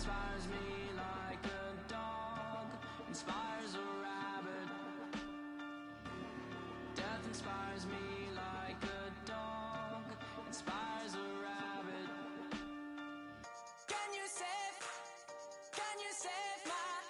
inspires me like a dog inspires a rabbit. Can you save my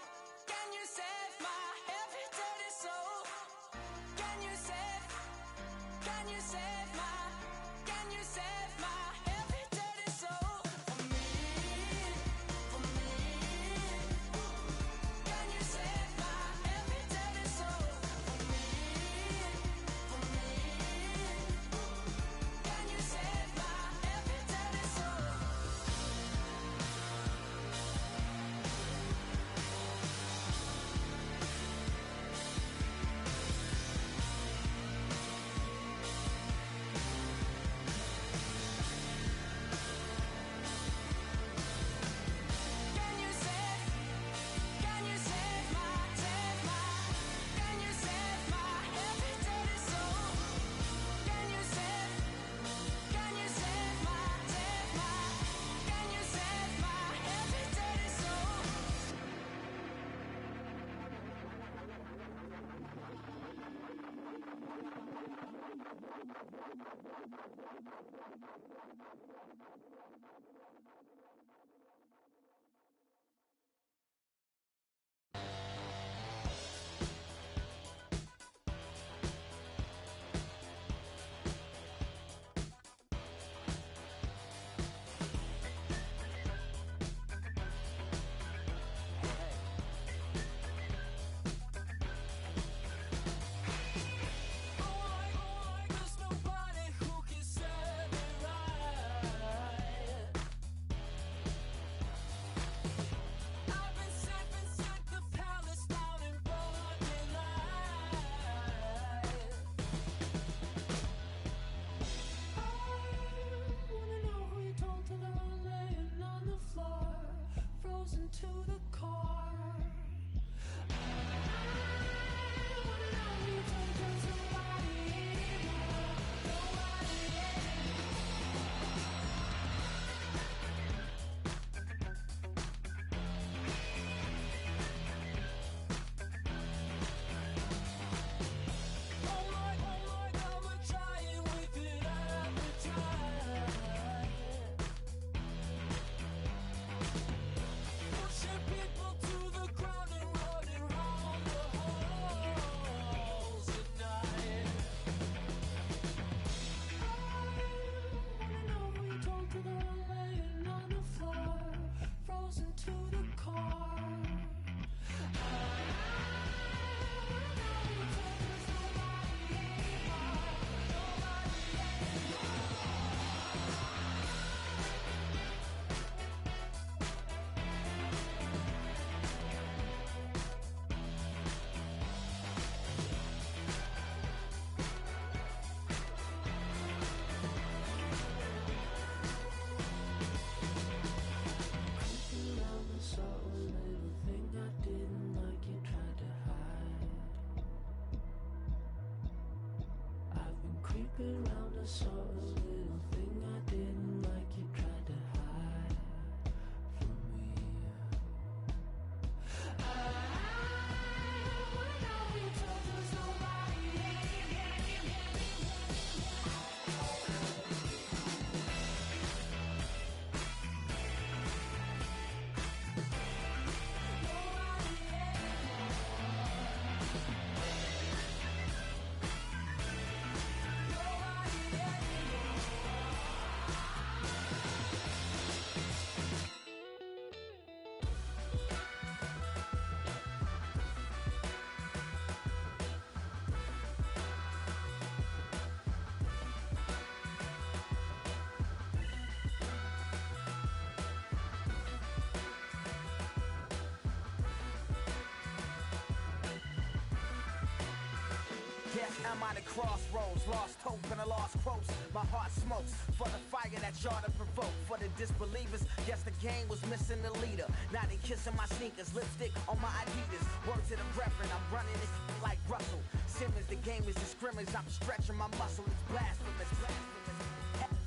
Yes, I'm at a crossroads, lost hope and a lost quotes. My heart smokes for the fire that y'all to provoke. For the disbelievers, guess the game was missing the leader. Now they kissing my sneakers, lipstick on my Adidas. Word to the reverend, I'm running it like Russell Simmons. The game is a scrimmage, I'm stretching my muscle. It's blasphemous,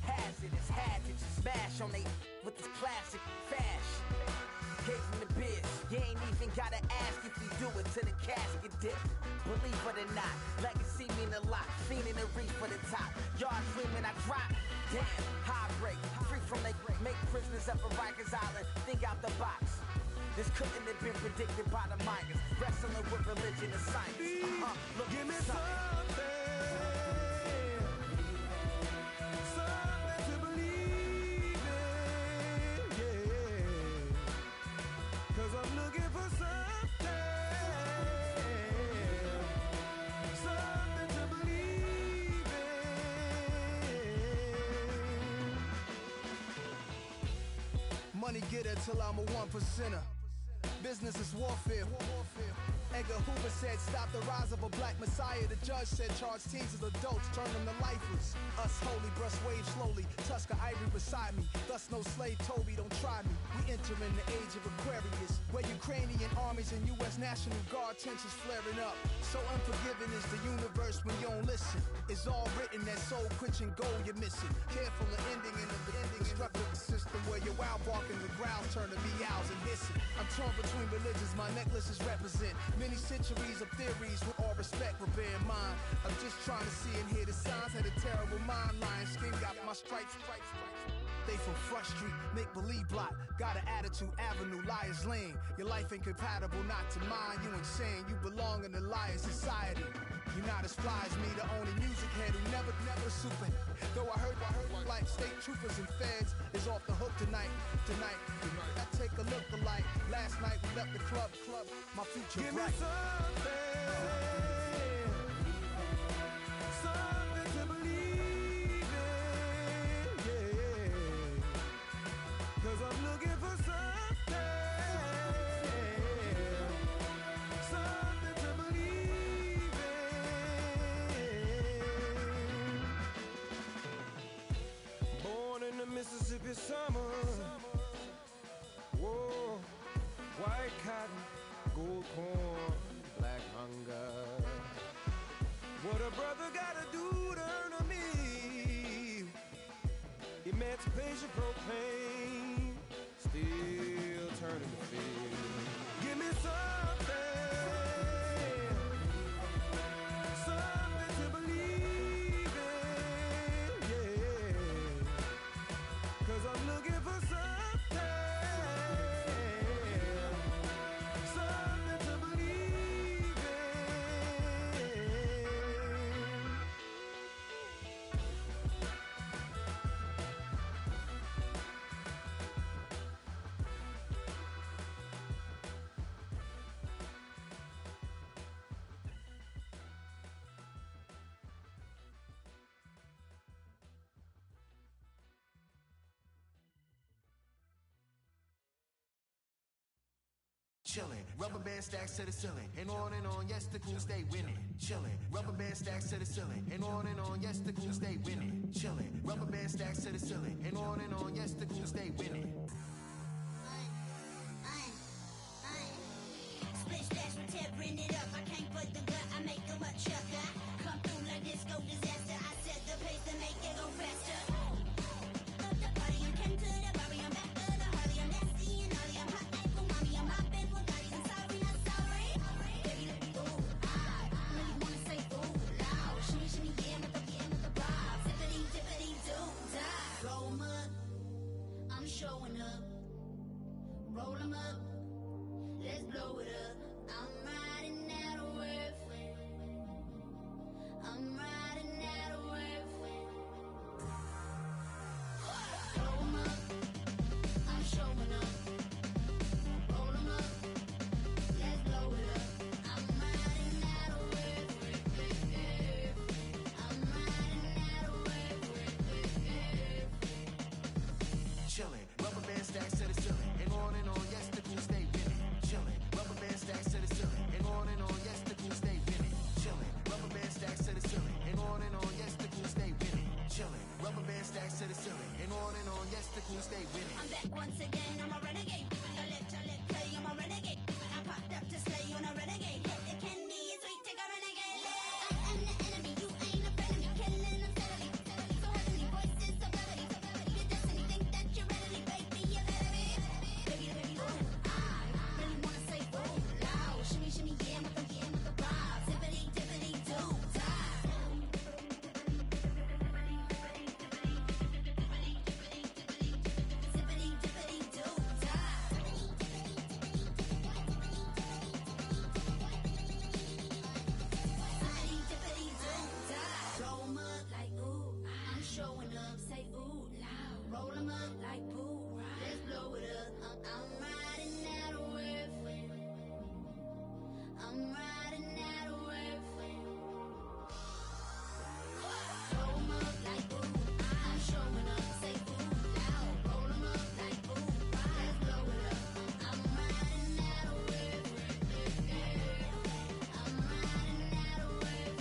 hazardous, smash on they with this classic fash. Gave him the biz, you ain't even gotta ask if you do it to the casket dip. Believe it or not, legacy mean a lot. Fiending and reach for the top. Y'all dreaming I drop. Damn, high break, free from they make prisoners up of Rikers Island. Think out the box. This couldn't have been predicted by the miners. Wrestling with religion and science. Look, give me something. Money getter till I'm a 1%er. Business is warfare. Edgar Hoover said, stop the rise of a black messiah. The judge said, charge teens as adults, turn them to lifers. Us holy, brush waves slowly, Tusker Ivory beside me. Thus no slave Toby, don't try me. We enter in the age of Aquarius, where Ukrainian armies and U.S. National Guard tensions flaring up. So unforgiving is the universe when you don't listen. It's all written, that soul-quenching goal you're missing. Careful of ending in the destructive system where your wild barking the growls turn to meows and hissing. I'm torn between religions, my necklaces represent many centuries of theories with all all respect, but bear in mind, I'm just trying to see and hear the signs. Had a terrible mind, lion skin, got my stripes. They from Front Street, make believe block. Got an attitude, avenue, liars lane. Your life ain't compatible, not to mine. You insane, you belong in the liar society. You're not as fly as me, the only music head who never super. Though I heard like state troopers and feds is off the hook tonight. I take a look alike. Last night we left the club. My future Give bright. me something to believe in, yeah. 'Cause I'm looking for something to believe in. Born in the Mississippi summer, whoa, white cotton, gold corn, black hunger. What a brother gotta do to earn a meal. Emancipation proclaimed, still turning the field. Give me something to believe in, yeah. 'Cause I'm looking for something to believe in. Chillin', rubber band stacks to the ceiling, and on, yes, the cool stay winning. Chillin', rubber band stacks to the ceiling, and on, yes, the cool stay winning. Chillin', rubber band stacks to the ceiling, and on, yes, the cool stay winning. Split stash for tearing it up. I can't put the gut, I make them a chucker. Come through like disco disaster. I set the pace to make it go faster. Up the party, I'm came to the Barbie, I'm back to the Harley. I'm nasty and naughty, I'm hot like umami. I'm hopping with bodies, I'm sorry, not sorry. Baby, let me go. I really wanna say ooh loud. Shimmy, shimmy, yeah, with the vibe. Zippity, dippity, do, die. Roll 'em up, I'm showing up. Roll 'em up, let's blow it up. I'm riding out of worth. I'm riding out of worth. Roll 'em up, I'm showing up. Roll 'em up, let's blow it up. I'm riding out of worth. I'm riding out of worth. Chillin', rubber band stacks to the ceiling, and on, yes, the cool stay winning. Chillin', rubber band stacks to the ceiling, and on, yes, the cool stay winning. Chillin', rubber band stacks to the ceiling, and on, yes, the cool stay winning. Chillin', rubber band stacks to the ceiling, and on, yes, the cool stay winning. I'm back once again, I'm a renegade. I let play, I'm a renegade. I popped up to slay on a renegade. Hit the candy, it's sweet, take a renegade. I am the enemy, you ain't a friend of me. Killing them steadily. So heavenly voices, so melody. Your destiny, think that you're ready, baby, you better be. Baby, ooh, I really wanna say ooh loud. Shimmy, shimmy, yeah, with the vibe. Zippity, dippity, do, die. Zippity, dippity, do, die. Zippity, dippity, do, die. Throw 'em up like ooh, I'm showing up. Say ooh loud. Roll 'em up like boo. Let's blow it up. I'm riding out of worth. I'm riding out of worth. Throw 'em up like ooh, I'm showing up. Say ooh loud. Roll 'em up like ooh. Let's blow it up. I'm riding out of worth. I'm riding out of worth.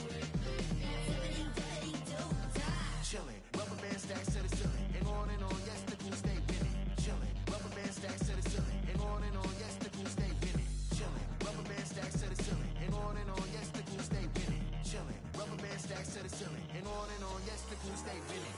Zippity, dippity, do, die. Chillin', rubber band stacks to the ceiling, and on, yes, the cool stay winning. Chillin', rubber band stacks to the ceiling, and on, yes, the cool stay winning. Chillin', rubber band stacks to the ceiling, and on, yes, the cool stay winning. Chillin', rubber band stacks to the ceiling, and on, yes, the cool stay winning.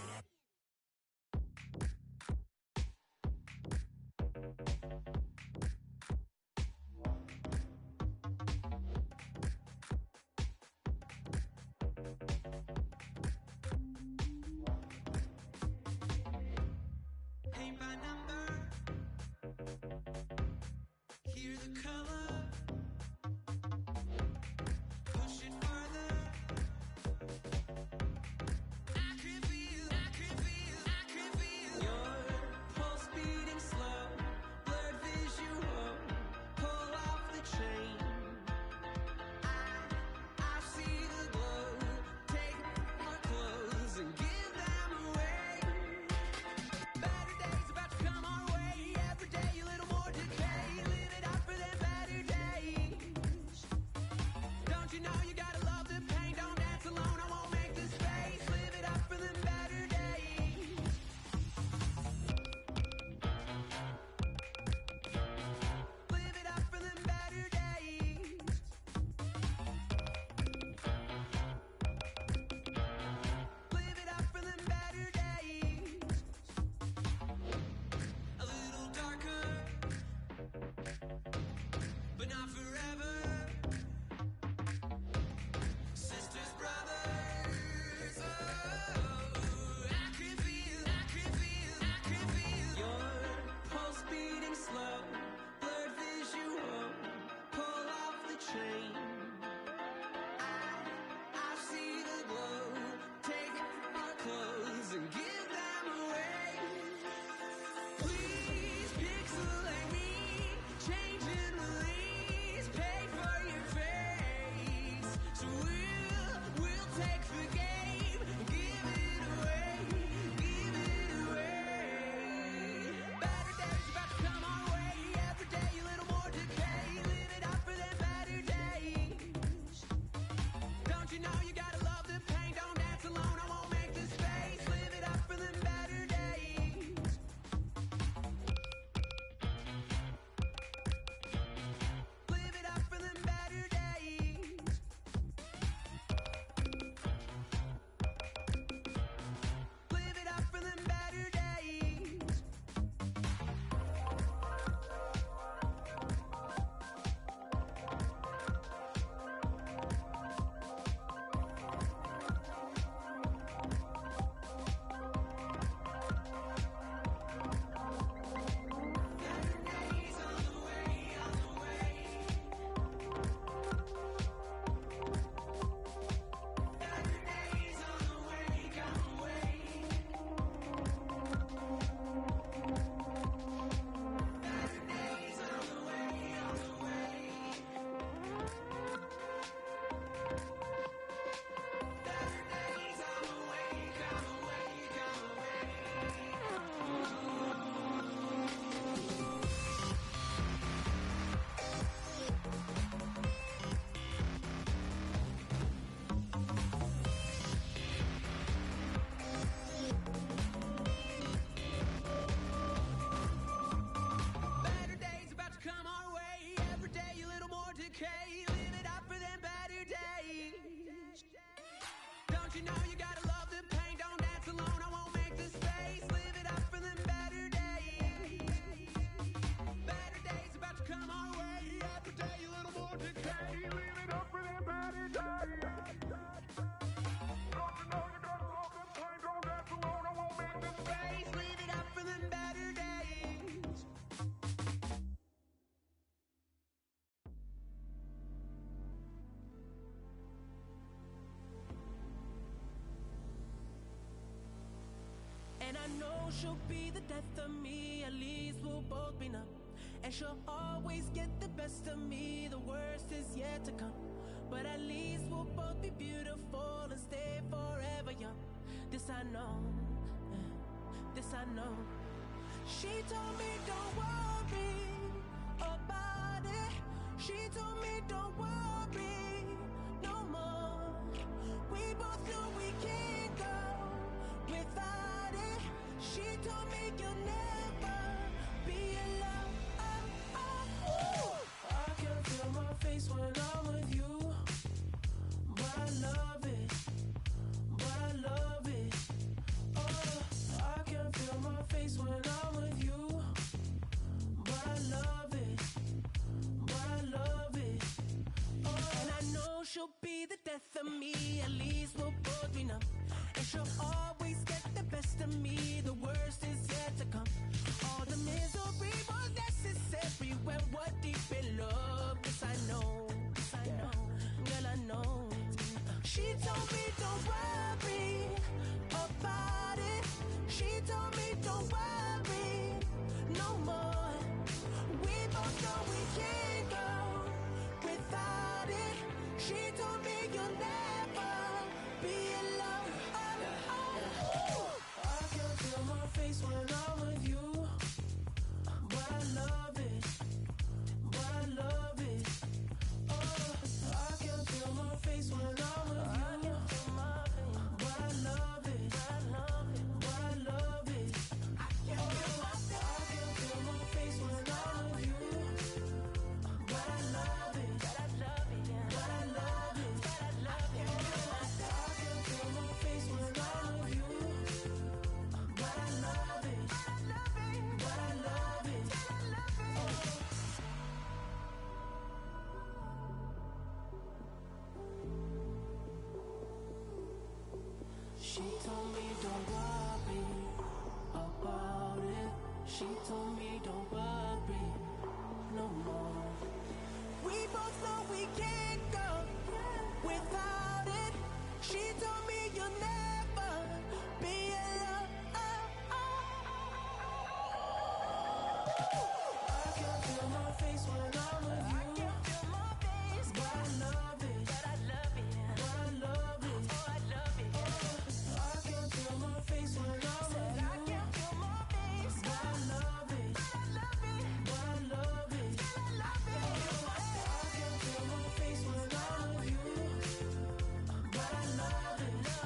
And I know she'll be the death of me, at least we'll both be numb. And she'll always get the best of me, the worst is yet to come. But at least we'll both be beautiful and stay forever young. This I know, this I know. She told me don't worry about it. She told me don't worry no more. We both know we can't go without it. She told me you'll never be alone. I can feel my face when I'm with you, but I love it, but I love it. I can feel my face when I'm with you, but I love it, but I love it. And I know she'll be the death of me, at least we'll both be numb. And she'll always get the best of me, the worst is yet to come. All the misery was necessary when we're deep in love. This I know, girl I know. She told me don't worry about it. She told me don't worry no more. We both know we can't go without it. She told me you'll never be alone. I can feel my face when I'm with you, but I love it, but I love it. I can feel my face when I'm with you, but I love it, but I love it. I can feel my face when I'm with you, but I love it, but I love it, but I love it, but I love it. I can feel my face when I'm with you, but I love it, but I love it. She told me don't worry about it. She told me don't worry no more. We both know we can't go without it. She told me you'll never be alone. I can feel my face when I'm with you. But I love it, but I love it, but I love it. Oh, I love it. I can feel my face when I'm with you. I can feel my face, but I love it, but I love it, but I love it. I can feel my face when I'm with you, but I love it, but I love it.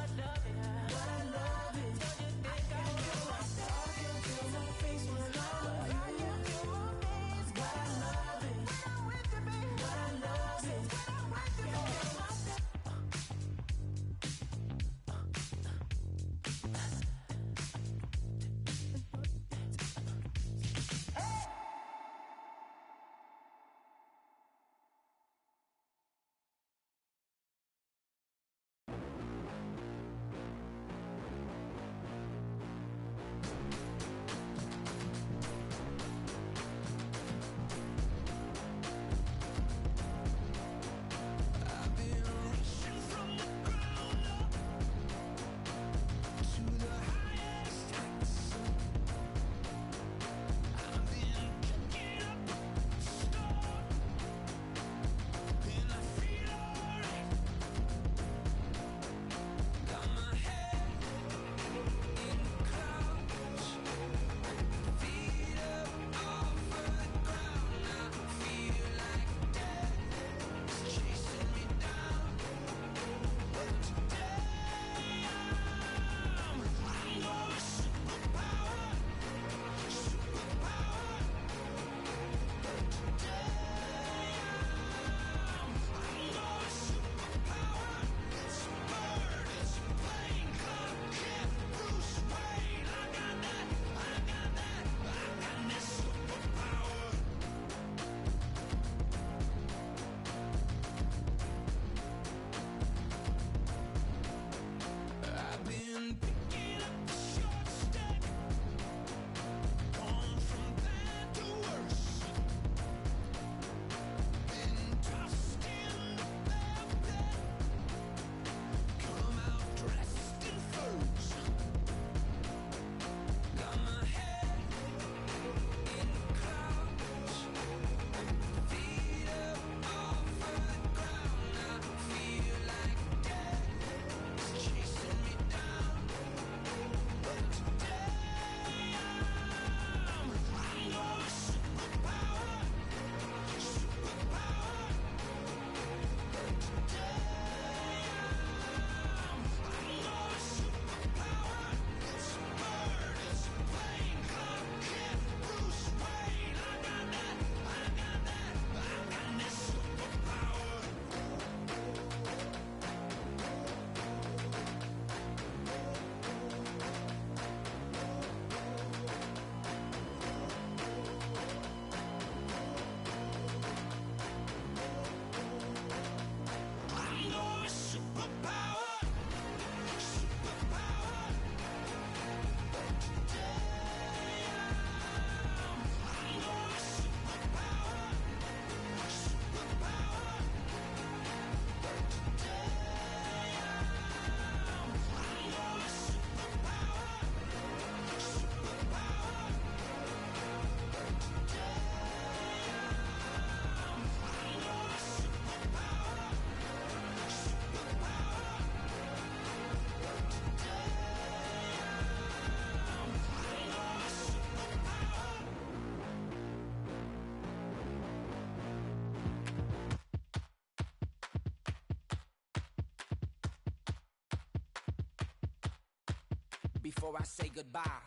Before I say goodbye,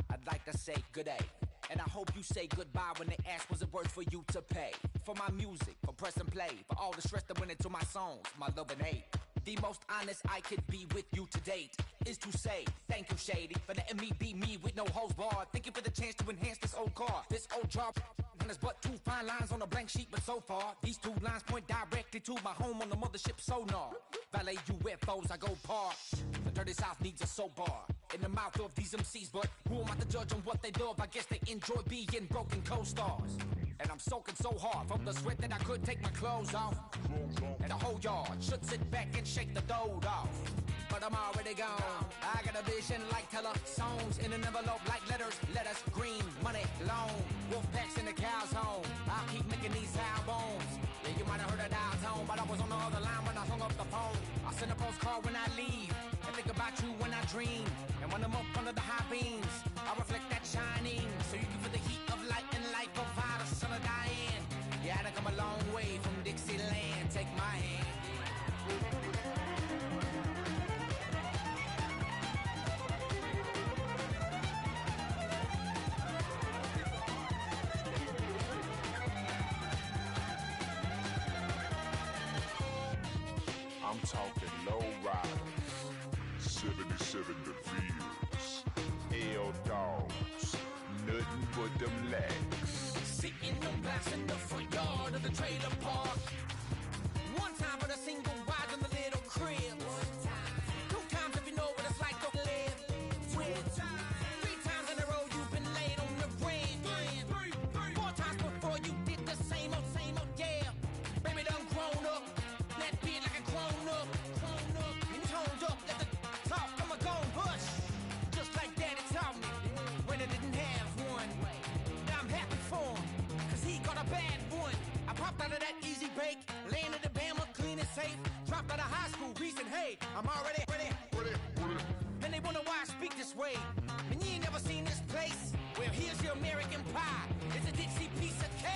I'd like to say good day. And I hope you say goodbye when they ask was it worth for you to pay. For my music, for press and play, for all the stress that went into my songs, my love and hate. The most honest I could be with you to date is to say thank you, Shady, for letting me be me with no holds barred. Thank you for the chance to enhance this old car, this old jar. And there's but 2 fine lines on a blank sheet, but so far these 2 lines point directly to my home on the mothership sonar. Valet UFOs, I go par. The dirty South needs a soap bar in the mouth of these MCs, but who am I to judge on what they love? I guess they enjoy being broken co-stars. And I'm soaking so hard from the sweat that I could take my clothes off. And the whole yard should sit back and shake the dough off. But I'm already gone. I got a vision like teller songs in an envelope like letters green, money, loan. Wolf packs in the cow's home. I'll keep making these albums. Yeah, you might have heard a dial tone, but I was on the other line when I hung up the phone. I send a postcard when I leave and think about you when I dream. And when I'm up under the high beams, I reflect that shining, so you can feel the heat of light and light provide a son of Diane. Yeah, I come a long way from Dixieland. Take my hand. I'm talking low riders, 77 DeVille's, L dogs, nothing but them legs. Sitting on glass in the front yard of the trailer park. One time for the single wide in the little crib. 2 times if you know what it's like to live with. 3 times in a row you've been laid on the bridge. 4 times before you did the same old, yeah. Baby done grown up. That beard like a grown up. And toned up, let the talk, I'ma go and hush. Just like Daddy taught me when I didn't have one. Now I'm happy for him, cause he got a bad one. I popped out of that easy bake, landed in Bama, clean and safe. Dropped out of high school, reason, hey, I'm already ready. And they wonder why I speak this way. And you ain't never seen this place. Well, here's your American pie. It's a Dixie piece of cake.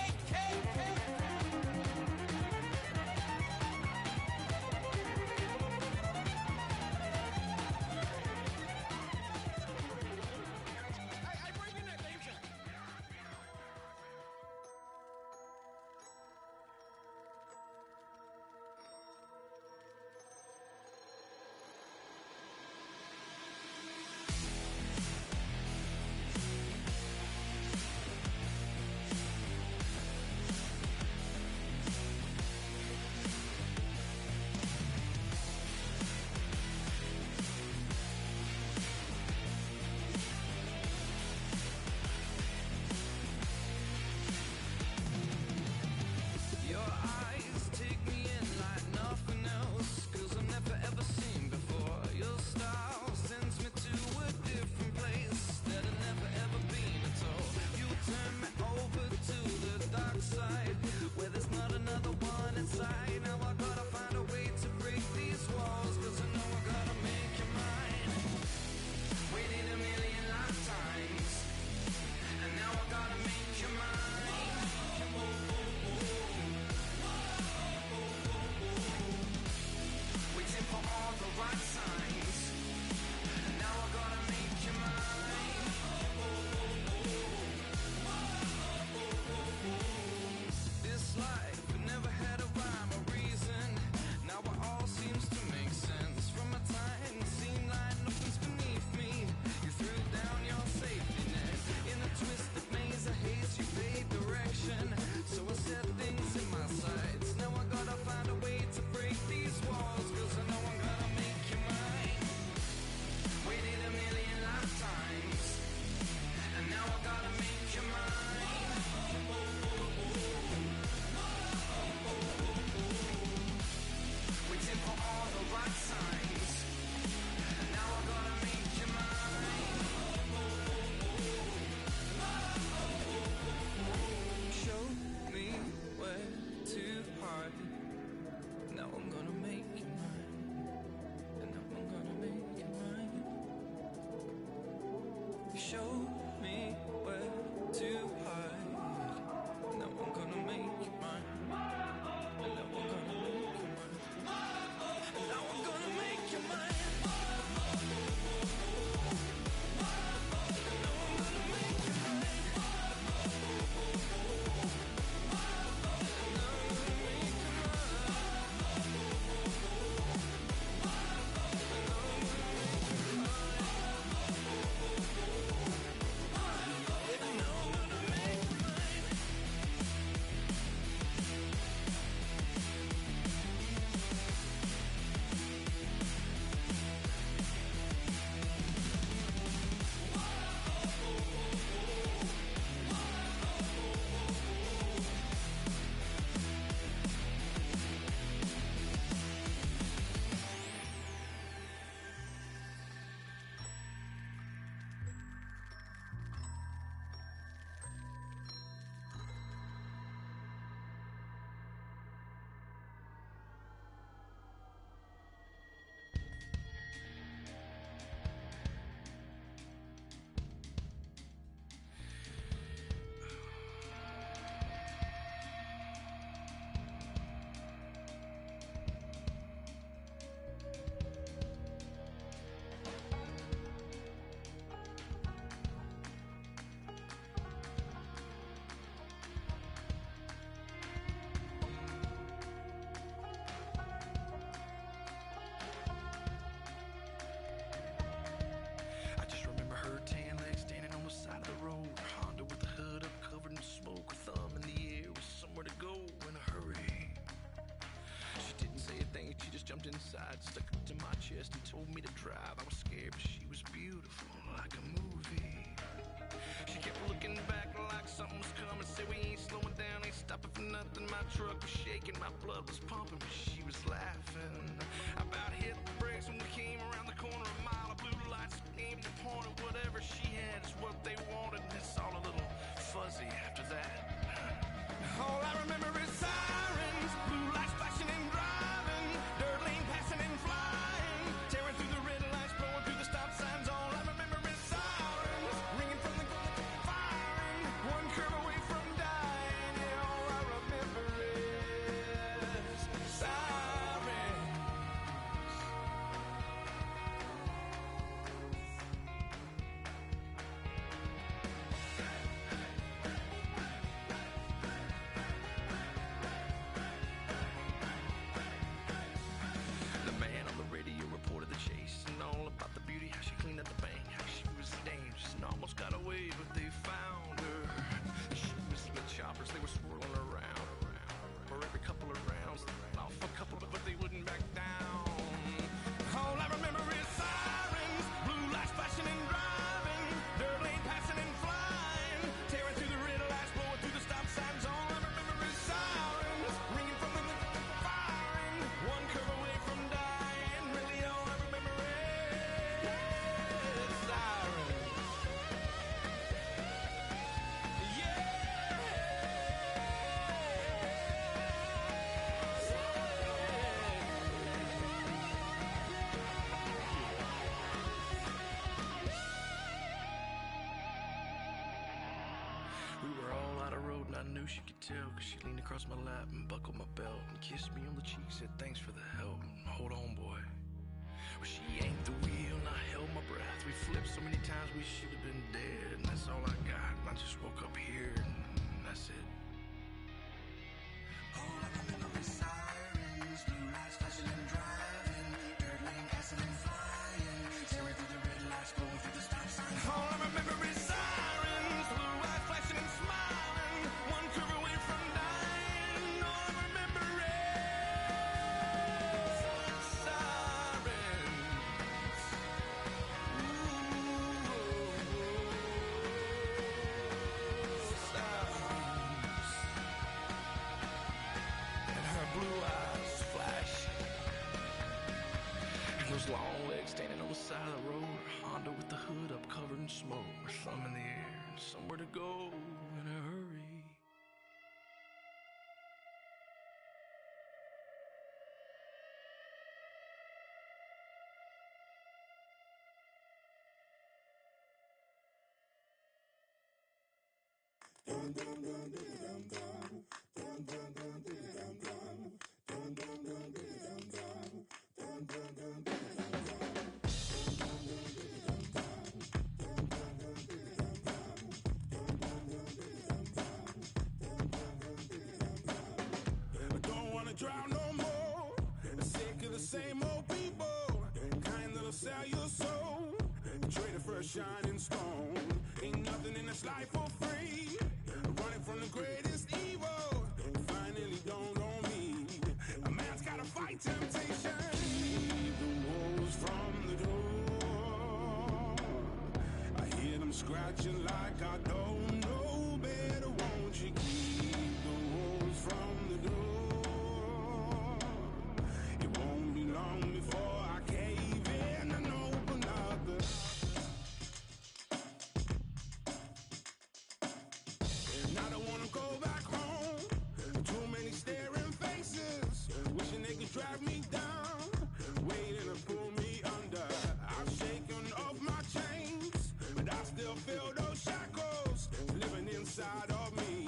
truck was shaking, my blood was pumping, but she was laughing. I about hit the brakes when we came around the corner. A mile of blue lights aimed and pointed. Whatever she had is what they wanted, and it's all a little fuzzy after that. All I remember is sirens, blue lights flashing and driving, dirt lane passing and flying, tearing through the red lights, blowing through the stop signs. All I remember is sirens, ringing from the firing, one curve away from dying. Yeah, all I remember is sirens. The man on the radio reported the chase and all about the beauty, how she cleaned up the bank, how she was dangerous and almost got away, but they found her. She was with choppers, they were swirling around. For every couple of rounds, off a couple, but they wouldn't back down. All I remember is sirens, blue lights flashing and driving, dirt lane passing and flying, tearing through the red lights, blowing through the stop signs. All I remember is sirens, ringing from the firing, one curve away from dying. Really, all I remember is sirens. We were all out of road and I knew she could tell, cause she leaned across my lap and buckled my belt and kissed me on the cheek, said thanks for the help. Hold on, boy. Well, she yanked the wheel and I held my breath. We flipped so many times we should have been dead, and that's all I got. And I just woke up here and that's it. All I remember is sirens, blue lights flashing and driving, dirt lane passing and flying, tearing through the red lights, going through the stop signs. All I remember is sirens, blue lights flashing and smiling, one curve away from dying. All I remember is sirens. Sirens. And her blue eyes flash, and those long legs standing on the side of the road. Honda with the hood up, covered in smoke, her thumb in the air, somewhere to go in a hurry. I don't wanna drown no more. Sick of the same old people, kind that'll sell your soul. Traded for a shining stone. Ain't nothing in this life for free. Running from the greatest evil. Finally don't own me. A man's gotta fight temptation. Keep the wolves from the door. I hear them scratching like I don't know better. Won't you keep the wolves from the door? It won't be long before I cave in and open up the. And I don't wanna go back home. Too many staring faces, wishing they could drag me down, waiting to pull me under. I've shaken off my chains, but I still feel those shackles living inside of me.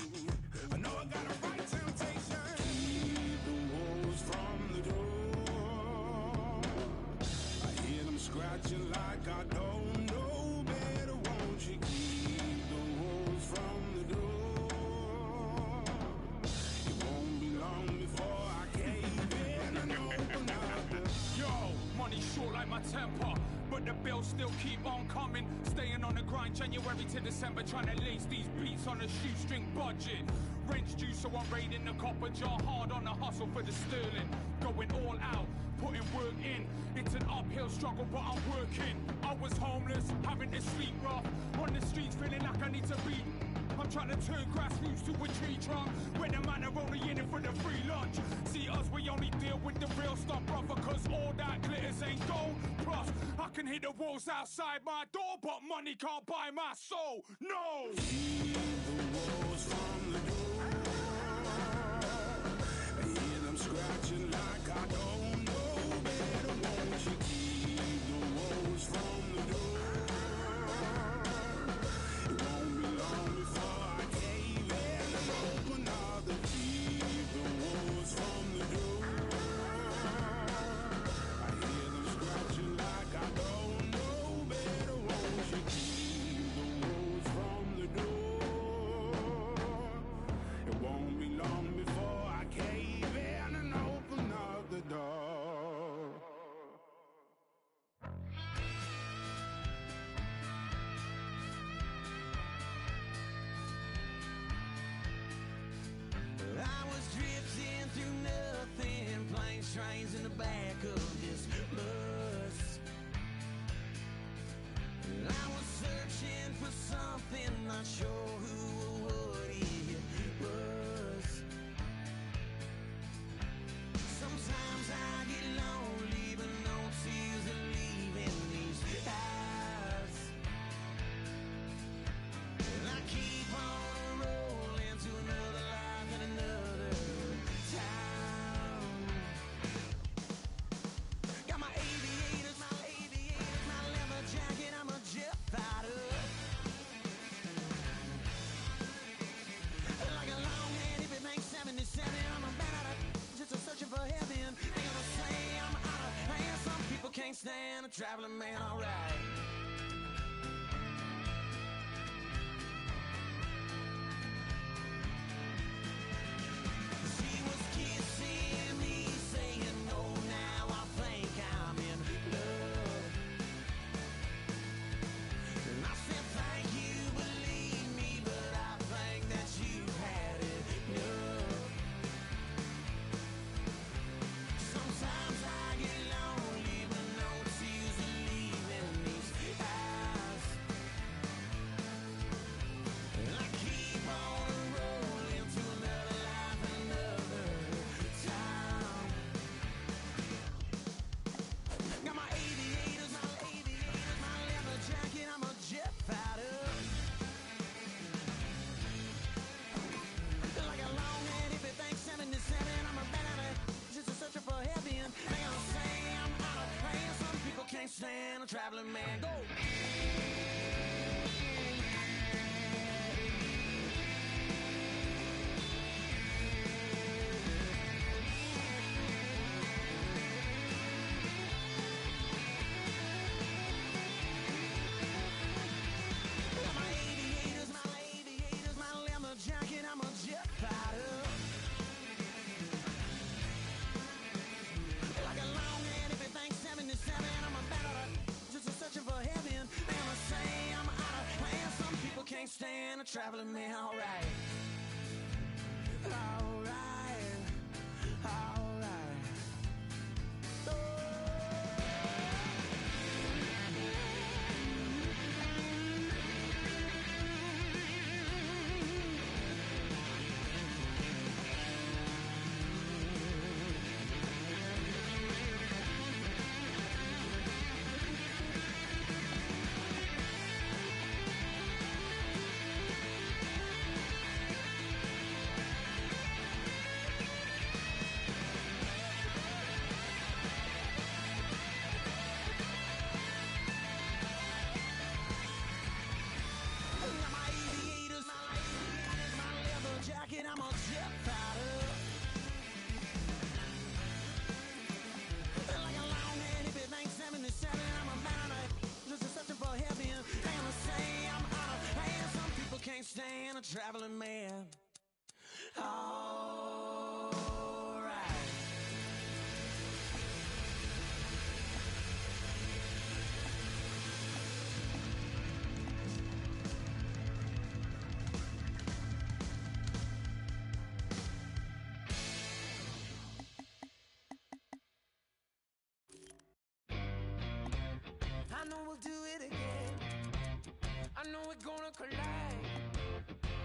I know I gotta fight temptation. Keep the wolves from the door. I hear them scratching like I don't know better. Won't you keep the wolves from the door? It won't be long before I cave in and open up the. Yo, money short like my temper, but the bills still keep on coming. Staying on the grind January to December, trying to lace these beats on a shoestring budget. Rent's due, so I'm raiding the copper jar, hard on the hustle for the sterling. Going all out, putting work in. It's an uphill struggle, but I'm working. I was homeless, having to sleep rough, on the streets feeling like I need to be. I'm trying to turn grassroots to a tree trunk, where the man are only in it for the free lunch. See us, we only deal with the real stuff, brother, cause all that glitters ain't gold. Plus, I can hit the walls outside my door, but money can't buy my soul. No! Keep the walls from the door. I hear them scratching like I don't know better. Won't you keep the walls from the door? It won't be long before I cave in and open all the keep the walls from the door. I hear them scratching like I don't know better. Won't you keep the walls from the door? It won't be long before I cave in and open up the door. I was drifting through nothing, planes, trains in the back of this bus. I was searching for something, not sure who or what it was. Sometimes I get lonely, but no tears are leaving these eyes. And I keep on rolling to another life and another town. Got my aviators, my leather jacket, I'm a jet fighter. Like a long-head, if it makes 77, I'm a bad just a searching for heaven. They gonna say I'm out of hand. Some people can't stand a traveling man, alright. She was kissing me, saying no, now I think I'm in love. And I said thank you, believe me, but I think that you had enough. Sometimes I get lonely, but no tears are leaving these eyes. And I keep on rolling to another life, another town. Got my aviators, my leather jacket, I'm a jet fighter. Like a long-head, if it thinks 77, I'm a bad just a searcher for heaven. They gonna say I'm out of place. Some people can't stand a traveling man. Go! Got my aviators, my leather jacket, I'm a jet fighter. Like a long-head, if it thinks 77, I'm a bad just a searching for heaven. They gonna say I'm out of plan. Some people can't stand a traveling man, alright. Alright, alright. Got my aviators, my leather jacket, I'm a jet fighter. Like a long-head, if it thinks 77, I'm a bad just a searching for heaven. They gonna say I'm out of hand. Some people can't stand a traveling man. Alright. I know we'll do it again. I know we're gonna collide.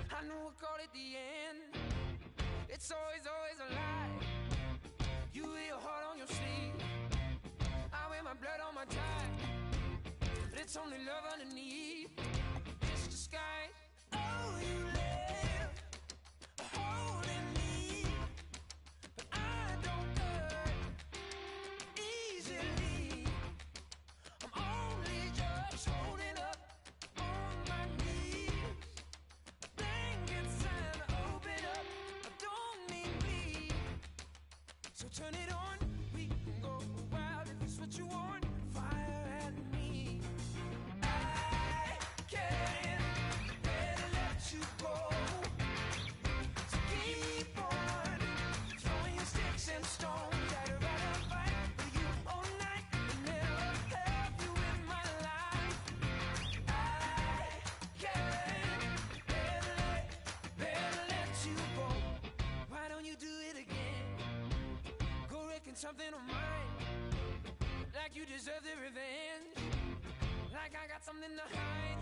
I know we'll call it the end. It's always a lie. You wear your heart on your sleeve. I wear my blood on my tie. But it's only love underneath. It's the sky. Oh, you live holding me, but I don't hurt easily. I'm only just holding up on my knees. Blankets time to open up. I don't mean bleed. So turn it on. We can go wild if it's what you want. Fire at me. I can't better let you go. So keep on throwing your sticks and stones. I'd rather fight for you all night and never have you in my life. I can't better let you go. Why don't you do it again? Go wrecking something of mine. Like you deserve the revenge. Like I got something to hide.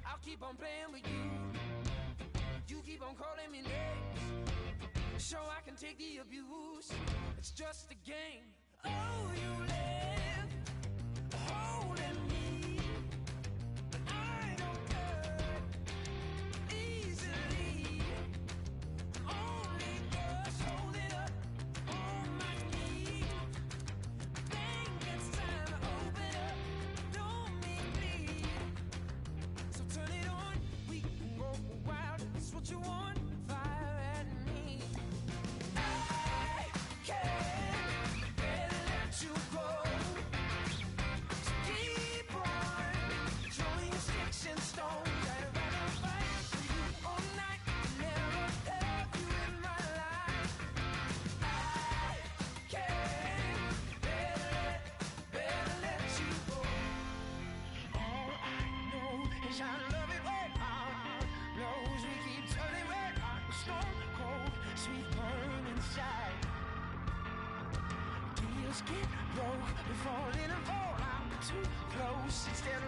I'll keep on playing with you. You keep on calling me names. So I can take the abuse. It's just a game. Oh, you live holding me, but I don't hurt easily. I'm only just holding up on my knees. Think it's time to open up. Don't mean bleed. So turn it on. We can go wild if it's what you want. Fire at me. I can't better let you go. So keep on throwing your sticks and stones. I'd rather fight for you all night and never have you in my life. I can't better let you go. All I know is I love it when our heart blows. We keep turning red hot, stone cold, sweet burn inside. Deals get broke, we fall in and fall out too close. Instead of